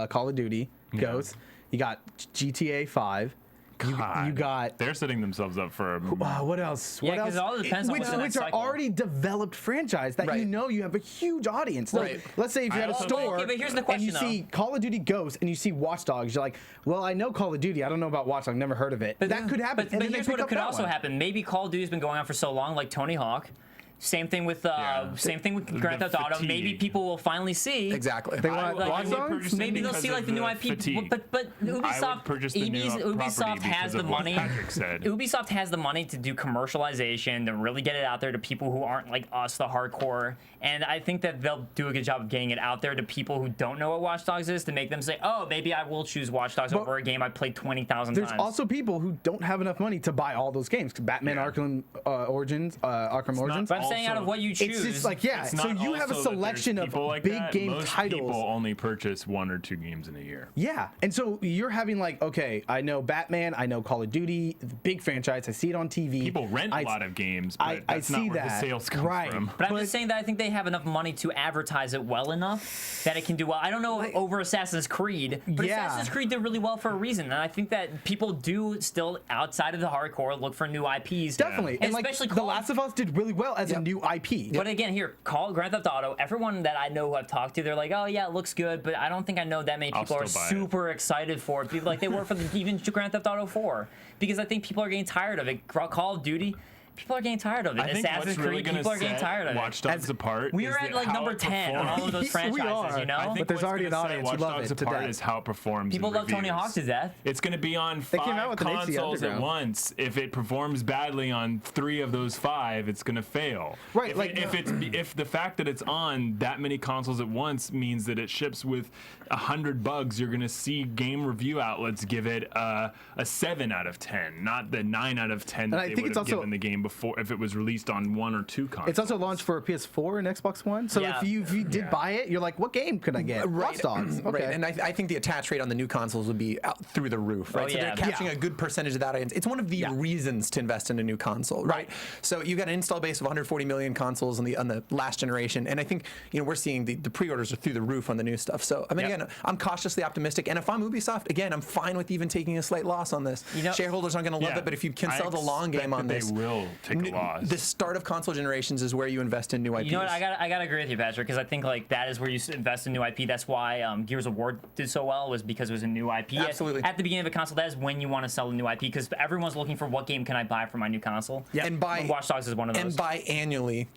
S5: Call of Duty, Ghosts. You got GTA 5. You got.
S4: They're setting themselves up for.
S5: What else?
S3: Yeah,
S5: What else?
S3: because it all depends on what's in that
S5: which are
S3: cycle.
S5: already developed franchise that you have a huge audience. Like, let's say if you had a store
S3: but here's the
S5: and
S3: question,
S5: you see Call of Duty Ghosts and you see Watch Dogs, you're like, well, I know Call of Duty. I don't know about Watch Dogs. Never heard of it. But that could happen.
S3: But
S5: and then
S3: here's
S5: they
S3: what
S5: pick
S3: it could
S5: up that
S3: also
S5: one.
S3: happen. Maybe Call of Duty's been going on for so long, like Tony Hawk. Same thing with Grand Theft Auto.
S4: fatigue.
S3: Maybe people will finally see.
S6: Exactly.
S5: They want
S3: Like,
S5: Watch Dogs?
S3: maybe they'll see like the new IP. But Ubisoft, Ubisoft has the money. Ubisoft has the money to do commercialization, to really get it out there to people who aren't like us, the hardcore. And I think that they'll do a good job of getting it out there to people who don't know what Watch Dogs is, to make them say, "Oh, maybe I will choose Watch Dogs over a game I played 20,000 times."
S5: There's also people who don't have enough money to buy all those games. Batman Arkham Origins.
S3: But I'm saying out of what you choose,
S5: it's just like so you have a selection of big game
S4: Most
S5: titles.
S4: people only purchase 1 or 2 games in a year.
S5: Yeah, and so you're having like, okay, I know Batman, I know Call of Duty, the big franchise. I see it on TV.
S4: People rent a lot of games, but that's not where the sales come from.
S3: But I'm just saying that I think they have enough money to advertise it well enough that it can do well. I don't know over Assassin's Creed, but Assassin's Creed did really well for a reason, and I think that people do still, outside of the hardcore, look for new IPs.
S5: Definitely, and
S3: especially
S5: like The Last of Us did really well as a new IP.
S3: But again, here, Grand Theft Auto. Everyone that I know who I've talked to, they're like, "Oh yeah, it looks good," but I don't think I know that many people are super excited for it. Like they were for even Grand Theft Auto 4, because I think people are getting tired of it. Call of Duty. People are getting tired of it.
S4: I think
S3: Assassin's
S4: what's really
S3: Creed, people are getting tired of it.
S4: Watch Dogs apart.
S3: We are at like number 10 on all of those franchises, you know?
S4: I think
S5: but there's
S4: what's
S5: already an
S4: gonna set
S5: audience who
S4: Watch
S5: love
S4: Dogs
S5: it to
S4: apart
S5: death.
S4: is how it performs.
S3: People
S4: in
S3: love Tony
S4: reviews.
S3: Hawk to death.
S4: It's going to be on
S5: They came out
S4: 5
S5: with an AC
S4: consoles at
S5: Underground.
S4: once. If it performs badly on 3 of those 5, it's going to fail.
S5: Right,
S4: If the fact that it's on that many consoles at once means that it ships with 100 bugs, you're going to see game review outlets give it a 7 out of 10, not the 9 out of 10 that they would have given the game before if it was released on 1 or 2 consoles.
S5: It's also launched for PS4 and Xbox One. So if you did buy it, you're like, what game could I get? Watch Dogs. Okay.
S6: Right, and I think the attach rate on the new consoles would be out through the roof, right? So they're capturing a good percentage of that audience. It's one of the reasons to invest in a new console, right? So you've got an install base of 140 million consoles on the last generation, and I think we're seeing the pre-orders are through the roof on the new stuff. So I mean, again, I'm cautiously optimistic, and if I'm Ubisoft, again, I'm fine with even taking a slight loss on this. Shareholders aren't going to love it, but if you can sell the long game on this,
S4: they will take a loss.
S6: The start of console generations is where you invest in new IPs.
S3: You know what? I gotta agree with you, Patrick, because I think like that is where you invest in new IP. That's why Gears of War did so well, was because it was a new IP.
S6: Absolutely.
S3: At the beginning of a console, that is when you want to sell a new IP, because everyone's looking for what game can I buy for my new console.
S6: Yeah. And
S3: Watch Dogs is one of those.
S6: And buy annually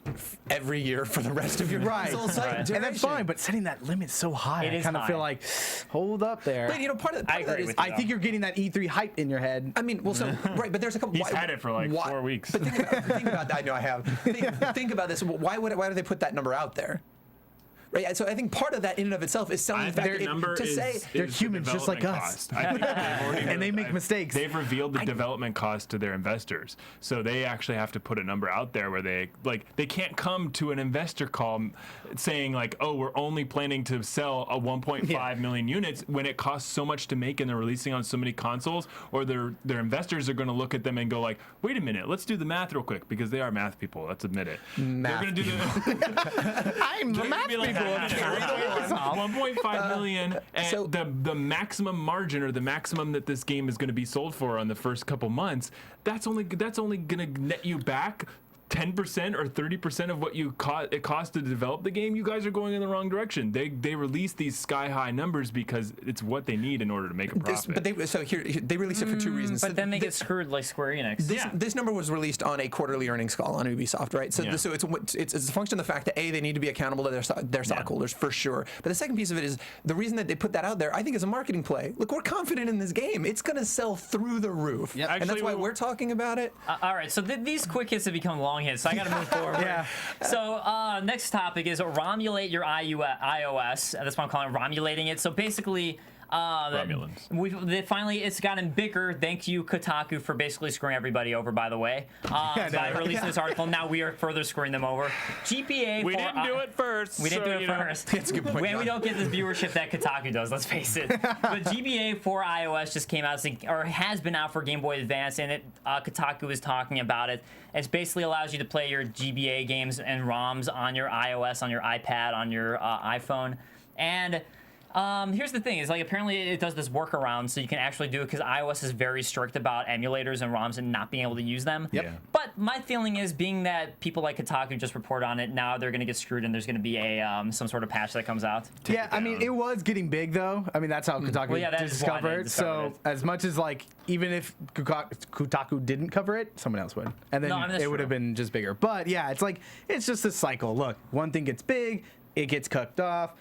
S6: every year for the rest of your console cycle.
S5: And that's fine, but setting that limit so high, I kind of feel like, hold up there.
S6: But part of that is,
S5: I think you're getting that E3 hype in your head.
S6: I mean, well, so right, but there's a couple.
S4: He's had it for like 4 weeks.
S6: But think about that. I know I have. Think about this. Why do they put that number out there? right? So I think part of that in and of itself is selling the fact that
S5: they're humans just like us.
S4: I think
S5: and they make mistakes.
S4: They've revealed the development cost to their investors, so they actually have to put a number out there where they can't come to an investor call saying like, oh, we're only planning to sell a 1.5 million units when it costs so much to make and they're releasing on so many consoles, or their investors are going to look at them and go like, wait a minute, let's do the math real quick, because they are math people, let's admit it. They're going to do the
S5: I'm the math people.
S4: 1.5 million, and so the maximum margin, or the maximum that this game is going to be sold for on the first couple months, that's only going to net you back 10% or 30% of what it cost to develop the game. You guys are going in the wrong direction. They release these sky high numbers because it's what they need in order to make a profit.
S6: They released it for two reasons.
S3: But then they get screwed like Square Enix.
S6: This number was released on a quarterly earnings call on Ubisoft, right? So, so it's a function of the fact that they need to be accountable to their stockholders for sure. But the second piece of it is the reason that they put that out there, I think, is a marketing play. Look, we're confident in this game. It's going to sell through the roof.
S5: Yep.
S6: And that's why we're talking about it.
S3: All right, so these quick hits have become long hits, so I got to move forward. So next topic is Romulate your iOS. That's what I'm calling it, Romulating it. So basically,
S4: Romulans.
S3: It's gotten bigger. Thank you, Kotaku, for basically screwing everybody over, by the way. By releasing this article, now we are further screwing them over. GPA.
S7: We didn't do it first.
S3: We didn't do it first.
S6: That's a good point.
S3: We don't get this viewership that Kotaku does, let's face it. But GBA for iOS just came out, or has been out for Game Boy Advance, and Kotaku is talking about it. It basically allows you to play your GBA games and ROMs on your iOS, on your iPad, on your iPhone. And here's the thing, is like apparently it does this workaround so you can actually do it, because iOS is very strict about emulators and ROMs and not being able to use them.
S5: Yep. Yeah.
S3: But my feeling is, being that people like Kotaku just report on it, now they're going to get screwed and there's going to be a some sort of patch that comes out.
S5: Yeah, I mean, it was getting big though. I mean, that's how Kotaku discovered it. So as much as like, even if Kotaku didn't cover it, someone else would, and then it would have been just bigger. But yeah, it's like, it's just a cycle. Look, one thing gets big, it gets cut off,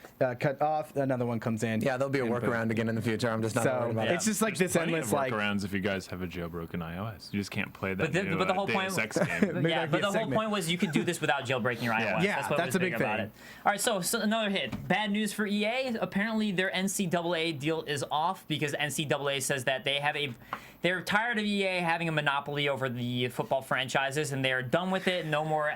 S5: another one comes in.
S6: Yeah, there'll be a workaround again in the future. I'm just not worried about it.
S5: It's just like this endless like
S4: workarounds if you guys have a jailbroken iOS. You just can't play that.
S3: But the whole point, but the whole point was you could do this without jailbreaking your iOS.
S5: Yeah, that's a big thing
S3: about it. All right, so another hit. Bad news for EA. Apparently their NCAA deal is off, because NCAA says that they're tired of EA having a monopoly over the football franchises, and they're done with it. No more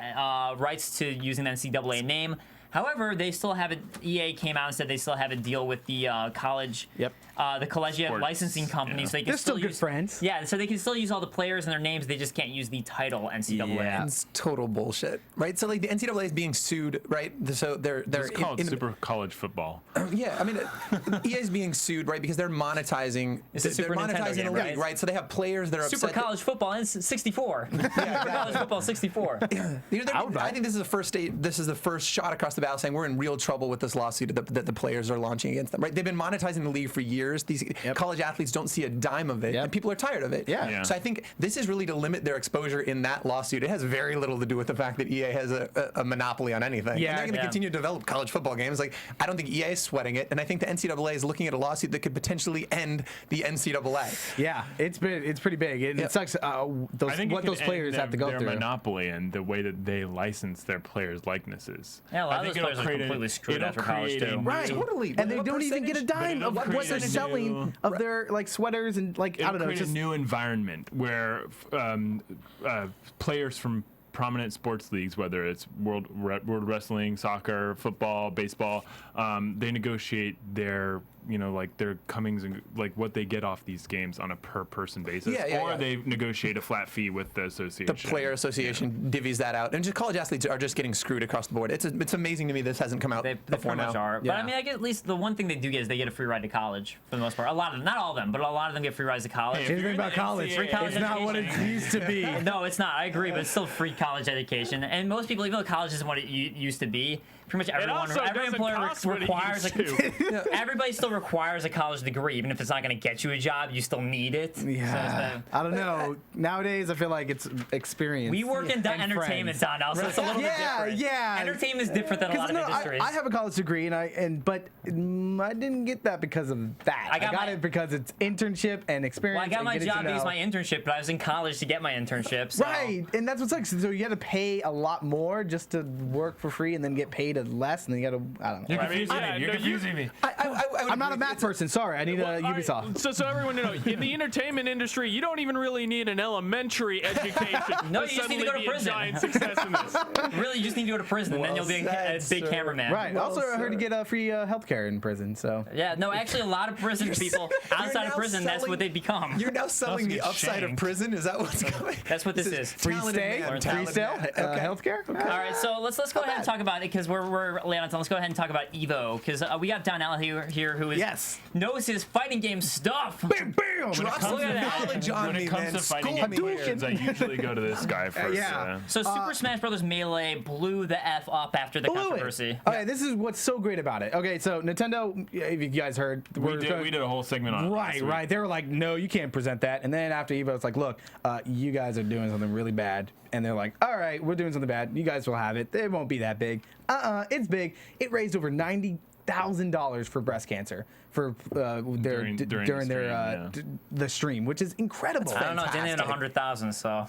S3: rights to using the NCAA name. However, they still have EA came out and said they still have a deal with the college, the collegiate licensing company, so they can
S5: they're still good friends.
S3: Yeah, so they can still use all the players and their names. They just can't use the title NCAA.
S6: Yeah, it's total bullshit, right? So like the NCAA is being sued, right? So they're
S4: called Super College Football.
S6: Yeah, I mean, EA is being sued, right? Because they're monetizing. They're monetizing the league, right? So they have players that are
S3: Super
S6: upset
S3: College Football and 64. Super College Football 64.
S6: I think this is the first This is the first shot across the bow saying we're in real trouble with this lawsuit that the players are launching against them, right? They've been monetizing the league for years. These college athletes don't see a dime of it, and people are tired of it. So I think this is really to limit their exposure in that lawsuit. It has very little to do with the fact that EA has a monopoly on anything. And they're going to continue to develop college football games. Like, I don't think EA is sweating it, and I think the NCAA is looking at a lawsuit that could potentially end the NCAA.
S5: Yeah, it's pretty big. It sucks what those players have to go through.
S4: Their monopoly and the way that they license their players' likenesses.
S3: Yeah, a lot of those players are completely screwed after college too.
S6: Right, totally.
S5: And they don't even get a dime of what they're selling of their like sweaters and like, I don't know.
S4: It's just a new environment where players from prominent sports leagues, whether it's World Wrestling, soccer, football, baseball, they negotiate their their comings and like what they get off these games on a per person basis, or they negotiate a flat fee with the association.
S6: The player association divvies that out, and just college athletes are just getting screwed across the board. It's amazing to me this hasn't come out before now.
S3: But I mean, I guess at least the one thing they do get is they get a free ride to college for the most part. A lot of them, not all of them, but a lot of them get free rides to college.
S5: Hey, anything about college?
S3: Free college
S5: it's not what it used to be.
S3: No, it's not. I agree, but it's still free college education. And most people, even though college isn't what it used to be, pretty much every employer requires everybody still requires a college degree, even if it's not going to get you a job. You still need it.
S5: Yeah, I don't know. Nowadays, I feel like it's experience.
S3: We work in entertainment, Donell, so it's a little bit different.
S5: Yeah,
S3: entertainment is different than a lot of industries.
S5: I have a college degree, but I didn't get that because of that. I got it because it's internship and experience.
S3: Well, I got my job because my internship, but I was in college to get my internship. So.
S5: Right, and that's what sucks. So you had to pay a lot more just to work for free and then get paid to less, and then you got to, I don't know.
S4: You're confusing
S7: yeah,
S4: me. You're
S7: no,
S4: confusing me.
S5: I'm not a math person. Sorry, I need a Ubisoft.
S7: So everyone to know, in the entertainment industry, you don't even really need an elementary education
S3: No,
S7: to
S3: you just need to
S7: suddenly
S3: go to
S7: be a
S3: prison.
S7: giant success in this.
S3: Really, you just need to go to prison, and then you'll be a big cameraman.
S5: Right.
S6: Well,
S5: Also, I heard you
S6: sir.
S5: get free healthcare in prison. So
S3: Yeah, no, actually, a lot of prison people outside of
S6: now
S3: prison, that's
S6: selling-
S3: what they become.
S6: You're now selling the
S4: get
S6: upside of
S4: shanked.
S6: prison. Is that what's coming?
S3: That's what this is.
S5: free
S6: Talented
S5: stay,
S6: man,
S5: free
S6: talented
S5: stay,
S6: man. Okay.
S5: healthcare.
S3: All right, so let's go ahead and talk about it because we're late on time. Let's go ahead and talk about Evo because we got Donell here who knows his fighting game stuff.
S5: Bam, bam.
S6: Drop
S3: Look
S6: some
S3: at that.
S6: knowledge on
S4: When
S6: me,
S4: it comes
S6: man.
S4: to fighting
S6: School
S4: game
S6: me
S4: questions,
S6: here.
S4: I usually go to this guy first.
S5: yeah.
S3: So Super Smash Bros. Melee blew the F up after the controversy.
S5: Okay, this is what's so great about it. Okay, so Nintendo, if you guys heard,
S4: We did a whole segment on it last
S5: Right,
S4: week.
S5: right. They were like, no, you can't present that. And then after Evo, it's like, look, you guys are doing something really bad. And they're like, all right, we're doing something bad. You guys will have it. It won't be that big. It's big. It raised over $90,000 for breast cancer for
S4: During
S5: the stream, which is incredible.
S3: I don't know, it didn't even 100,000, so.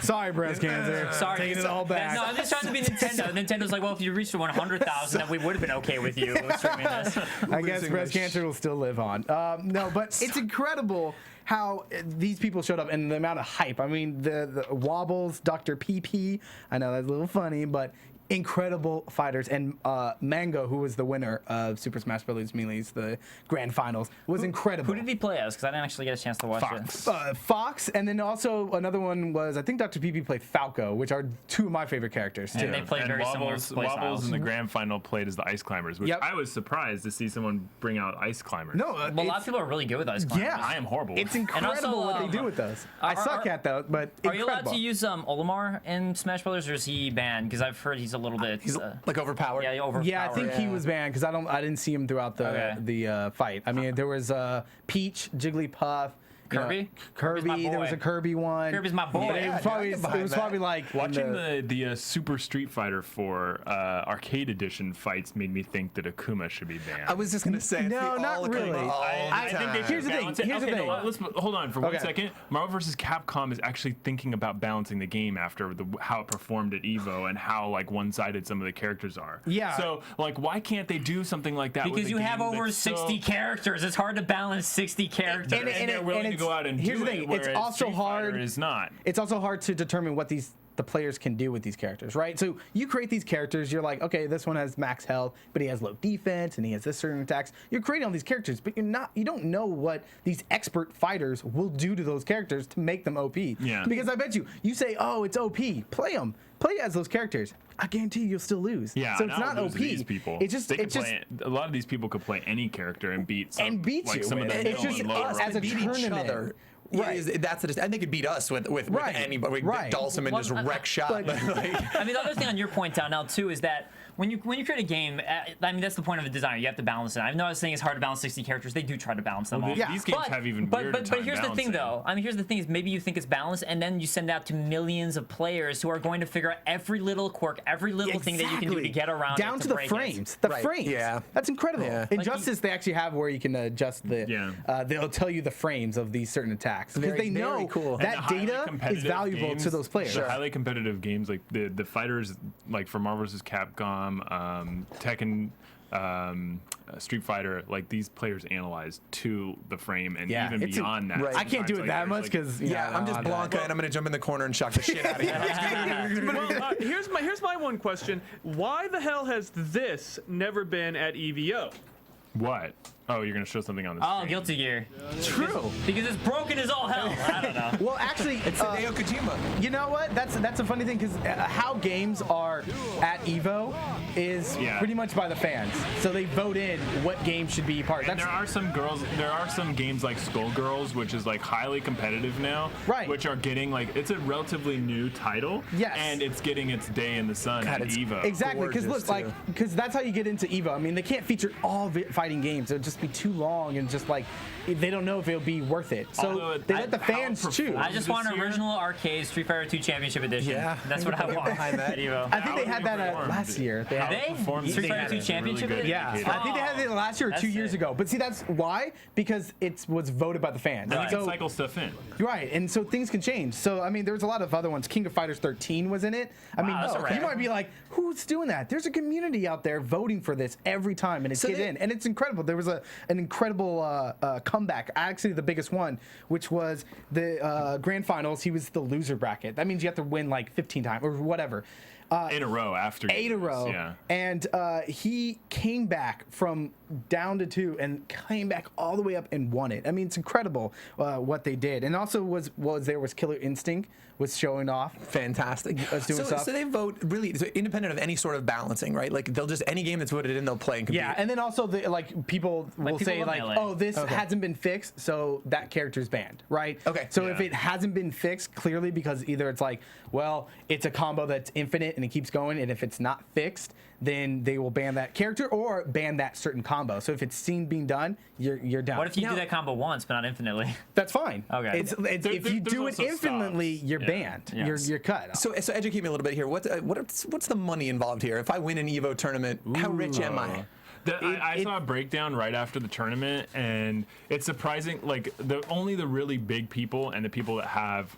S5: Sorry, breast cancer.
S3: Sorry.
S5: Taking it all back.
S3: No, I'm just trying to be Nintendo. Nintendo's like, well, if you reached 100,000, then we would have been okay with you streaming this.
S5: I guess breast cancer will still live on. No, but it's incredible how these people showed up and the amount of hype. I mean, the Wobbles, Dr. PP. I know that's a little funny, but incredible fighters. And Mango, who was the winner of Super Smash Bros. Melee's the grand finals, was incredible.
S3: Who did he play as? Because I didn't actually get a chance to watch it.
S5: Fox, and then also another one was, I think Dr. PP played Falco, which are two of my favorite characters too.
S3: And they play very similar play
S4: Wobbles
S3: styles.
S4: in the grand final played as the Ice Climbers, which I was surprised to see someone bring out Ice Climbers.
S5: No,
S3: Well, a lot of people are really good with Ice Climbers.
S5: yeah,
S4: I am horrible.
S5: It's incredible what they do with those. I suck at those, but
S3: Are you allowed
S5: incredible.
S3: to use Olimar in Smash Brothers, or is he banned? Because I've heard he's a little bit.
S6: Like overpowered.
S3: Yeah, overpowered.
S5: Yeah, I think he was banned because I didn't see him throughout the fight. I mean, there was Peach, Jigglypuff,
S3: Kirby?
S5: Kirby.
S3: Kirby's my
S5: There was
S3: boy.
S5: a Kirby one.
S3: Kirby's my boy.
S5: But it was probably,
S6: I can behind that.
S5: like
S4: Watching the Super Street Fighter 4 Arcade Edition fights made me think that Akuma should be banned.
S6: I was just gonna say.
S5: No,
S6: it's
S5: not
S6: all
S5: really.
S6: Akuma all
S4: I
S6: the
S4: think they
S6: time.
S4: should
S5: Here's the thing,
S4: balance it.
S5: here's the
S4: Okay,
S5: thing.
S4: no, let's hold on for 1
S5: Okay.
S4: second. Marvel vs. Capcom is actually thinking about balancing the game after how it performed at Evo and how like one-sided some of the characters are.
S5: Yeah.
S4: So like, why can't they do something like that?
S3: Because
S4: with a
S3: you have
S4: game
S3: over
S4: that's
S3: 60 characters. It's hard to balance 60 characters.
S4: And they're willing to go out and
S5: here's
S4: do
S5: the thing,
S4: it, whereas
S5: it's also
S4: Street Fighter
S5: hard.
S4: is not.
S5: It's also hard to determine what the players can do with these characters, right? So you create these characters, you're like, okay, this one has max health, but he has low defense and he has this certain attacks. You're creating all these characters, but you don't know what these expert fighters will do to those characters to make them OP.
S4: Yeah.
S5: Because I bet you say, oh, it's OP, play them. Play as those characters. I guarantee you'll still lose.
S4: Yeah,
S5: so it's not
S4: lose
S5: OP.
S4: to these people.
S5: It's just
S4: They could
S5: it's just
S4: play, a lot of these people could play any character and beat some, like
S5: you.
S4: some of the
S5: And it's
S4: middle
S5: just
S4: and lower
S5: us
S4: rank.
S5: as a
S6: beat each
S5: tournament.
S6: other.
S5: Right.
S6: That's and they could beat us with
S5: Right.
S6: anybody.
S5: Right.
S6: Dulcim and just wreck shop.
S5: but-
S3: I mean, the other thing on your point, Donell, too, is that when you create a game, I mean, that's the point of a designer. You have to balance it. I know I was saying it's hard to balance 60 characters. They do try to balance them all.
S4: These games have even weirder
S3: but
S4: time
S3: here's the thing,
S4: balancing.
S3: though. I mean, here's the thing is maybe you think it's balanced, and then you send it out to millions of players who are going to figure out every little quirk, every little thing that you can do to get around
S5: down
S3: it,
S5: to the
S3: break
S5: frames.
S3: It.
S5: The
S6: Right.
S5: frames.
S6: Yeah.
S5: That's incredible.
S6: Yeah.
S5: Injustice, they actually have where you can adjust the.
S4: Yeah.
S5: They'll tell you the frames of these certain attacks because
S6: Very,
S5: they
S6: very
S5: know
S6: cool.
S4: And the
S5: that
S4: highly
S5: data is
S4: competitive
S5: valuable
S4: games,
S5: to those players.
S4: The highly competitive games, like the fighters, like for Marvel vs. Capcom, Tekken, Street Fighter, like these players analyze to the frame and
S5: Yeah,
S4: even
S5: it's
S4: beyond that.
S6: right.
S5: I can't do it
S4: Sometimes,
S5: that
S4: like,
S5: much
S4: there's,
S5: because
S6: Yeah, I'm just Blanca, and I'm gonna jump in the corner and shock the shit out of you.
S7: Well, here's my one question. Why the hell has this never been at EVO?
S4: what? Oh, you're gonna show something on the
S3: Oh,
S4: screen.
S3: Guilty Gear.
S5: True.
S3: Because it's broken as all hell. I don't know.
S5: Well, actually,
S6: It's Hideo Kojima.
S5: you know what? That's a funny thing because how games are at Evo is pretty much by the fans. So they vote in what game should be part.
S4: And there are some games like Skullgirls, which is like highly competitive now,
S5: Right.
S4: Which are getting like it's a relatively new title,
S5: Yes.
S4: and it's getting its day in the sun
S6: God,
S4: at
S6: it's
S4: Evo.
S5: Exactly, because
S6: Gorgeous,
S5: look,
S6: too.
S5: because that's how you get into Evo. I mean, they can't feature all fighting games; it would just be too long and just like they don't know if it'll be worth it. So they let the fans choose.
S3: I just want an original arcade Street Fighter 2 Championship Edition.
S6: Yeah.
S3: That's what I want.
S6: Behind that.
S5: I think they had that last year. They had
S3: Street Fighter 2 Championship Edition?
S5: Yeah, I think they had it last year or 2 years ago. But see, that's why, because it was voted by the fans.
S4: And you can cycle stuff in.
S5: Right, and so things can change. So I mean, there's a lot of other ones. King of Fighters 13 was in it. I mean, you might be like, who's doing that? There's a community out there voting for this every time, and it's in, and it's incredible. There was an incredible comeback, actually the biggest one, which was the grand finals. He was the loser bracket. That means you have to win like 15 times or whatever.
S4: 8 a row after.
S5: 8 in a row.
S4: Yeah.
S5: And he came back from down to 2 and came back all the way up and won it. I mean, it's incredible what they did. And also was Killer Instinct was showing off.
S6: Fantastic.
S5: Doing stuff.
S6: So they vote really independent of any sort of balancing, right? Like they'll just any game that's voted in, they'll play and compete.
S5: Yeah, and then also people will say like, oh, this hasn't been fixed, so that character's banned, right?
S6: Okay.
S5: So if it hasn't been fixed clearly, because either it's like, well, it's a combo that's infinite and it keeps going, and if it's not fixed, then they will ban that character or ban that certain combo. So if it's seen being done, you're down.
S3: What if you do that combo once but not infinitely?
S5: That's fine.
S3: Okay.
S5: If you do it infinitely, you're banned.
S3: Yeah.
S5: You're cut.
S6: So educate me a little bit here. What's the money involved here? If I win an Evo tournament, how rich am I?
S4: I saw a breakdown right after the tournament, and it's surprising. Like only the really big people and the people that have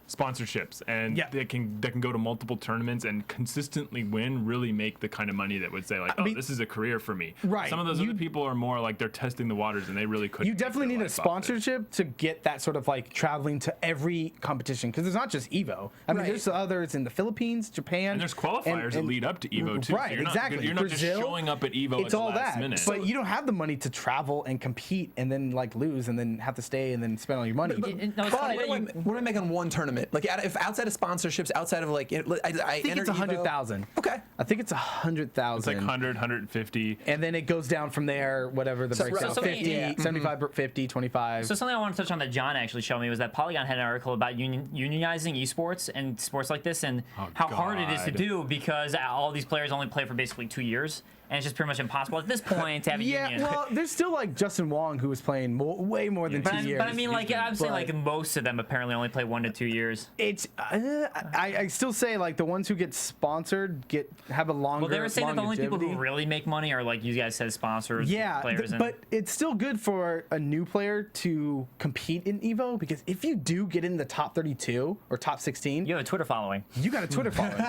S4: sponsorships and that can go to multiple tournaments and consistently win really make the kind of money that would say like, this is a career for me.
S5: Right.
S4: Some of those other people are more like they're testing the waters and they really couldn't.
S5: You definitely need a sponsorship to get that sort of like traveling to every competition, because it's not just Evo. I mean, there's others in the Philippines, Japan,
S4: and there's qualifiers that lead up to Evo too.
S5: Right.
S4: So
S5: exactly.
S4: You're not
S5: Brazil,
S4: just showing up at Evo.
S5: It's all that.
S4: Minute.
S5: But you don't have the money to travel and compete and then like lose and then have to stay and then spend all your money.
S6: What do I make on one tournament? Like if outside of sponsorships, outside of like I
S5: think it's 100,000.
S6: Okay.
S5: I think it's 100,000.
S4: It's like 100, 150.
S5: And then it goes down from there, whatever the breakdown. 50, 75, 50, 25.
S3: So something I want to touch on that John actually showed me was that Polygon had an article about unionizing esports and sports like this, and how hard it is to do because all these players only play for basically 2 years. And it's just pretty much impossible at this point to have a union.
S5: Well, there's still like Justin Wong, who was playing way more than 2 years.
S3: But I mean, like I'm saying, like most of them apparently only play 1 to 2 years.
S5: It's I still say like the ones who get sponsored have a longer.
S3: Well, they were saying that the only people who really make money are like you guys said sponsors.
S5: Yeah,
S3: players.
S5: But it's still good for a new player to compete in Evo, because if you do get in the top 32 or top 16,
S3: you have a Twitter following.
S5: You got a Twitter following.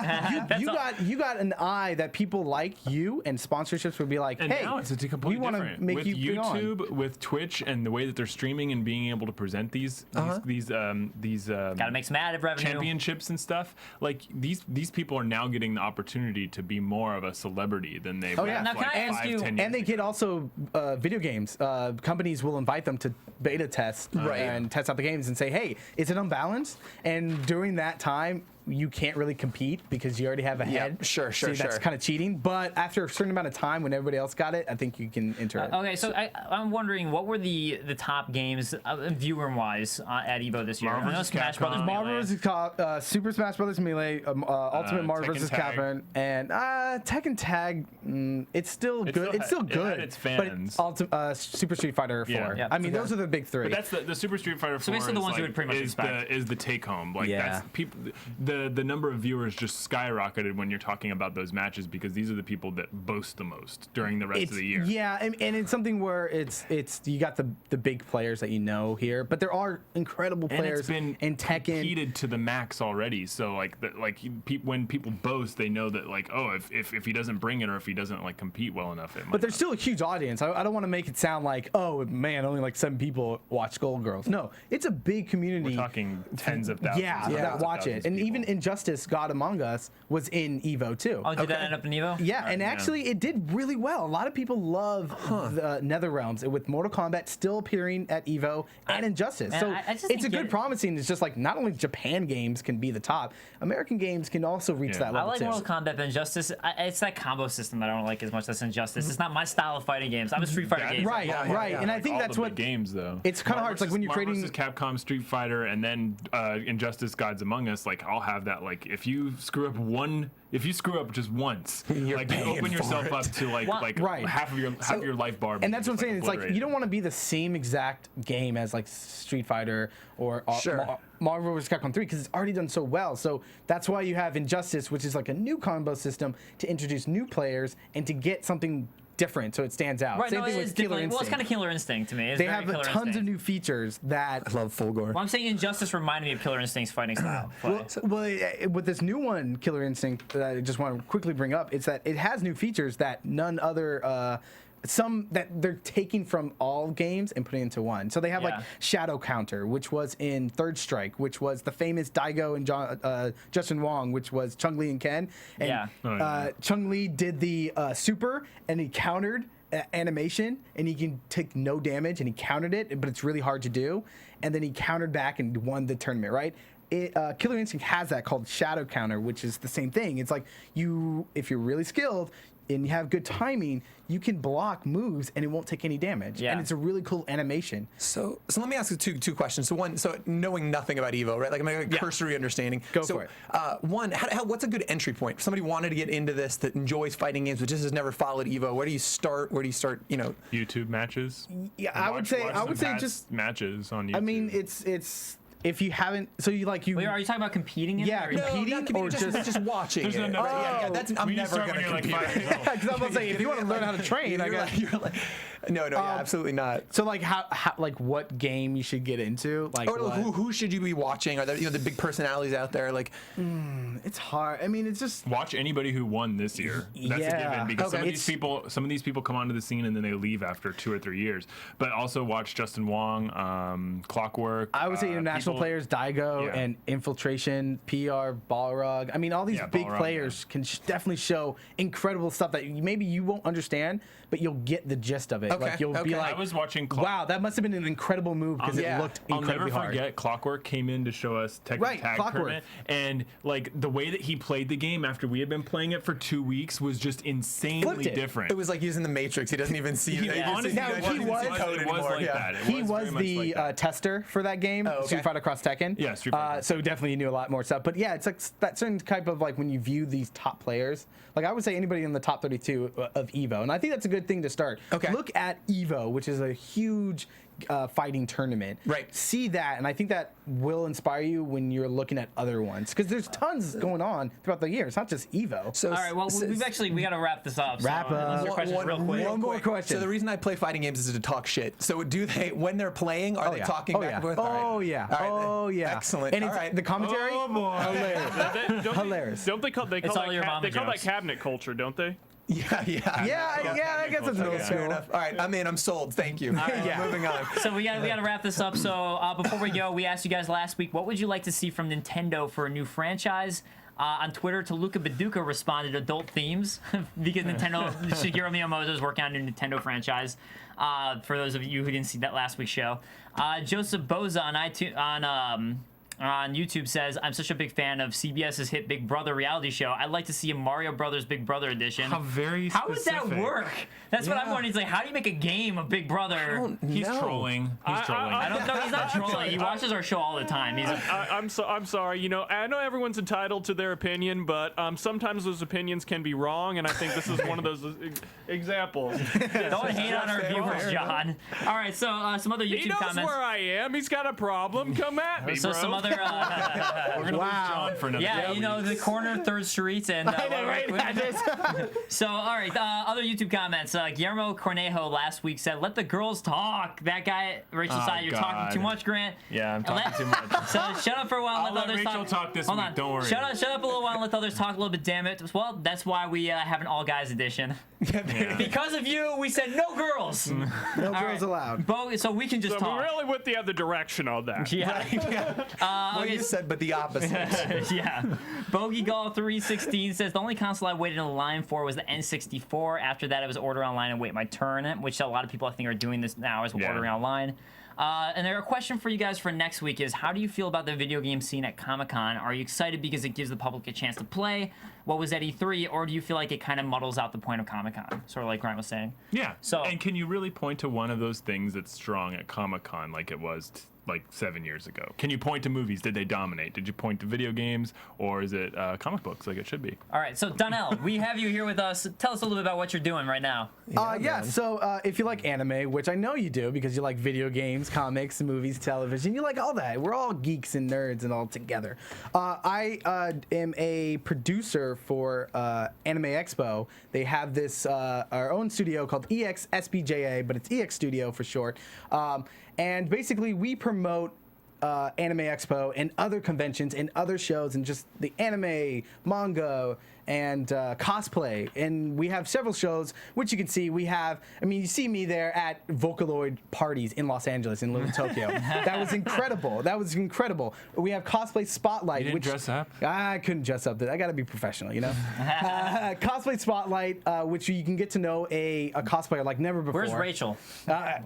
S5: you got an eye that people like you, and sponsorships would be like,
S4: and
S5: hey,
S4: now it's completely
S5: we want to make
S4: with
S5: you
S4: YouTube, with Twitch, and the way that they're streaming and being able to present these
S3: gotta make some added revenue,
S4: championships and stuff. Like these people are now getting the opportunity to be more of a celebrity than they.
S5: Oh yeah.
S3: Now, can I ask you?
S5: And they get also video games. Companies will invite them to beta test and test out the games and say, hey, is it unbalanced? And during that time, you can't really compete because you already have a head.
S6: Yeah, sure.
S5: That's kind of cheating. But after a certain amount of time, when everybody else got it, I think you can enter it.
S3: Okay, so I'm wondering, what were the top games viewer-wise at Evo this year?
S4: Marvel
S3: I know Smash Brothers
S5: Marvel Super Smash Brothers Melee, Ultimate Marvel vs. Capcom, and Tekken Tag. It's still good. It's still good.
S4: It had its fans.
S5: But Super Street Fighter 4.
S3: Yeah.
S5: I mean, those are the big three.
S4: But that's the Super Street Fighter 4.
S3: So basically the ones you would pretty much expect.
S4: Is the take home. Like that's people. The number of viewers just skyrocketed when you're talking about those matches, because these are the people that boast the most during the rest of the year.
S5: Yeah, and it's something where it's you got the big players that you know here, but there are incredible players
S4: in
S5: Tekken.
S4: Competed to the max already. So when people boast, they know that like, oh, if he doesn't bring it, or if he doesn't like compete well enough, it might
S5: but there's still a huge audience. I don't want to make it sound like, oh man, only like 7 people watch Skullgirls. No, it's a big community.
S4: We're talking tens of thousands.
S5: That watch it, and even Injustice God Among Us was in Evo too.
S3: Oh, did that end up in Evo?
S5: Yeah, and actually it did really well. A lot of people love the NetherRealms with Mortal Kombat still appearing at Evo and Injustice. So it's a good promising. It's just like not only Japan games can be the top, American games can also reach that level
S3: I like
S5: too.
S3: Mortal Kombat, but Injustice, it's that combo system that I don't like as much as Injustice. It's not my style of fighting games. I'm a Street Fighter game.
S5: Right. And I think that's what
S4: games though.
S5: It's kind of hard. It's like when you're creating
S4: Capcom, Street Fighter, and then Injustice Gods Among Us. Like I'll have that like if you screw up just once, like you open yourself up to like
S5: Right.
S4: half of your life bar.
S5: And that's what I'm saying. It's like
S4: obliterated.
S5: you don't want to be the same exact game as like Street Fighter or Marvel vs. Capcom 3 because it's already done so well. So that's why you have Injustice, which is like a new combo system to introduce new players and to get something different so it stands out.
S3: Right,
S5: Same
S3: no,
S5: thing
S3: it
S5: with
S3: is
S5: Killer
S3: different.
S5: Instinct.
S3: Well, it's kind of Killer Instinct to me. It's
S5: They
S3: very
S5: have
S3: Killer
S5: tons
S3: Instinct.
S5: of new features that.
S6: I love Fulgore.
S3: Well, I'm saying Injustice reminded me of Killer Instinct's fighting style.
S5: With this new one, Killer Instinct, that I just want to quickly bring up, it's that it has new features that none other. Some that they're taking from all games and putting into one. So they have like Shadow Counter, which was in Third Strike, which was the famous Daigo and Justin Wong, which was Chun-Li and Ken. And Chun-Li did the super, and he countered animation, and he can take no damage, and he countered it, but it's really hard to do. And then he countered back and won the tournament, right? Killer Instinct has that called Shadow Counter, which is the same thing. It's like if you're really skilled and you have good timing, you can block moves and it won't take any damage. And it's a really cool animation.
S6: So let me ask you two questions. So one, knowing nothing about Evo, right? Like I'm a cursory understanding.
S5: Go for it.
S6: One, what's a good entry point? If somebody wanted to get into this that enjoys fighting games but just has never followed Evo, where do you start? Where do you start? You know,
S4: YouTube matches.
S5: Yeah, I would say just
S4: matches on YouTube.
S5: I mean, it's if you haven't, so you like you.
S3: Wait, are you talking about competing in it?
S5: Yeah,
S3: or
S5: competing or
S6: just watching.
S4: There's
S6: it.
S4: no
S6: I'm never gonna compete.
S5: Because I'm gonna say if you want to learn how to train, I guess.
S6: No, absolutely not.
S5: So like how like what game you should get into? Like
S6: or who should you be watching? Are there the big personalities out there? Like
S5: it's hard. I mean, it's just
S4: watch anybody who won this year. That's a given because some of these people come onto the scene and then they leave after 2 or 3 years. But also watch Justin Wong, Clockwork.
S5: I would say international players, Daigo and Infiltration, PR, Balrog. I mean, all these big players can definitely show incredible stuff that maybe you won't understand, but you'll get the gist of it.
S6: Okay.
S5: Like you'll be like,
S4: I was watching.
S5: Wow, that must have been an incredible move because it looked incredibly hard.
S4: I'll never forget. Clockwork came in to show us Tekken Tag Tournament, and like the way that he played the game after we had been playing it for 2 weeks was just insanely different.
S6: It was like using the Matrix. He doesn't even see it.
S4: Honestly,
S5: he was the tester for that game, Street Fighter Cross Tekken.
S4: Yeah, Street Fighter.
S5: So definitely knew a lot more stuff. But yeah, it's like that certain type of like when you view these top players. Like I would say anybody in the top 32 of Evo, and I think that's a good thing to start.
S6: Okay.
S5: Look at Evo, which is a huge fighting tournament.
S6: Right.
S5: See that, and I think that will inspire you when you're looking at other ones because there's tons going on throughout the year. It's not just Evo.
S6: So
S3: all right, well, we got to wrap this up.
S5: Wrap up.
S6: One
S5: more question.
S6: So the reason I play fighting games is to talk shit. So do they, when they're playing, are they talking back and forth?
S5: Oh yeah.
S6: Excellent.
S5: And the commentary.
S4: Oh boy.
S5: Hilarious.
S7: Don't they call
S3: It's all your mama
S7: that
S3: jokes.
S7: cabinet culture, don't they?
S5: Yeah, I guess that's
S6: Okay, fair enough. All right, I'm in. I'm sold. Thank you. Moving on.
S3: So we got to wrap this up. So before we go, we asked you guys last week, what would you like to see from Nintendo for a new franchise? On Twitter, Toluca Baduka responded adult themes because Nintendo, Shigeru Miyamoto is working on a new Nintendo franchise. For those of you who didn't see that last week's show, Joseph Boza on iTunes on YouTube says, I'm such a big fan of CBS's hit Big Brother reality show. I'd like to see a Mario Brothers Big Brother edition.
S4: How very specific.
S3: How would that work? That's what I'm wondering. He's like, how do you make a game of Big Brother?
S4: He's trolling. He's trolling.
S3: I don't know. He's not trolling. He watches our show all the time.
S7: I'm sorry. You know, I know everyone's entitled to their opinion, but sometimes those opinions can be wrong, and I think this is one of those examples.
S3: Don't hate on our viewers, John. All right, so some other YouTube comments.
S7: He knows where I am. He's got a problem. Come at me,
S3: so
S7: bro.
S3: some other.
S4: We're gonna lose John for another.
S3: Yeah, you know the corner 3rd Street and.
S5: I know, right?
S3: So all right, other YouTube comments. Guillermo Cornejo last week said, "Let the girls talk." That guy, Rachel side, you're talking too much, Grant.
S4: Yeah, I'm talking too much.
S3: So shut up for a while.
S4: I'll let
S3: others
S4: Rachel talk this
S3: Hold
S4: week.
S3: on.
S4: Don't worry.
S3: Shut up a little while and let the others talk a little bit. Damn it. Well, that's why we have an all guys edition. Because of you, we said no girls.
S5: No girls allowed.
S3: So we can just
S7: So
S3: talk.
S7: we really went the other direction on that.
S3: Yeah.
S6: Well, you said, but the opposite.
S3: Yeah. Bogey Gall 316 says the only console I waited in line for was the N64. After that, it was order online and wait my turn, which a lot of people I think are doing this now is ordering online. And a question for you guys for next week is, how do you feel about the video game scene at Comic-Con? Are you excited because it gives the public a chance to play what was at E3, or do you feel like it kind of muddles out the point of Comic-Con, sort of like Grant was saying?
S4: Yeah.
S3: So,
S4: and can you really point to one of those things that's strong at Comic-Con like it was like 7 years ago? Can you point to movies? Did they dominate? Did you point to video games, or is it comic books like it should be?
S3: All right, so Donell, we have you here with us. Tell us a little bit about what you're doing right now.
S5: So if you like anime, which I know you do because you like video games, comics, movies, television, you like all that. We're all geeks and nerds and all together. I am a producer for Anime Expo. They have this our own studio called EXSBJA, but it's EX Studio for short. And basically, we promote Anime Expo and other conventions and other shows and just the anime, manga, and cosplay. And we have several shows, which you can see. We have, I mean, you see me there at Vocaloid parties in Los Angeles, in Little Tokyo. That was incredible. That was incredible. We have Cosplay Spotlight.
S4: You didn't dress up?
S5: I couldn't dress up. I got to be professional, you know? Cosplay Spotlight, which you can get to know a cosplayer like never before.
S3: Where's Rachel?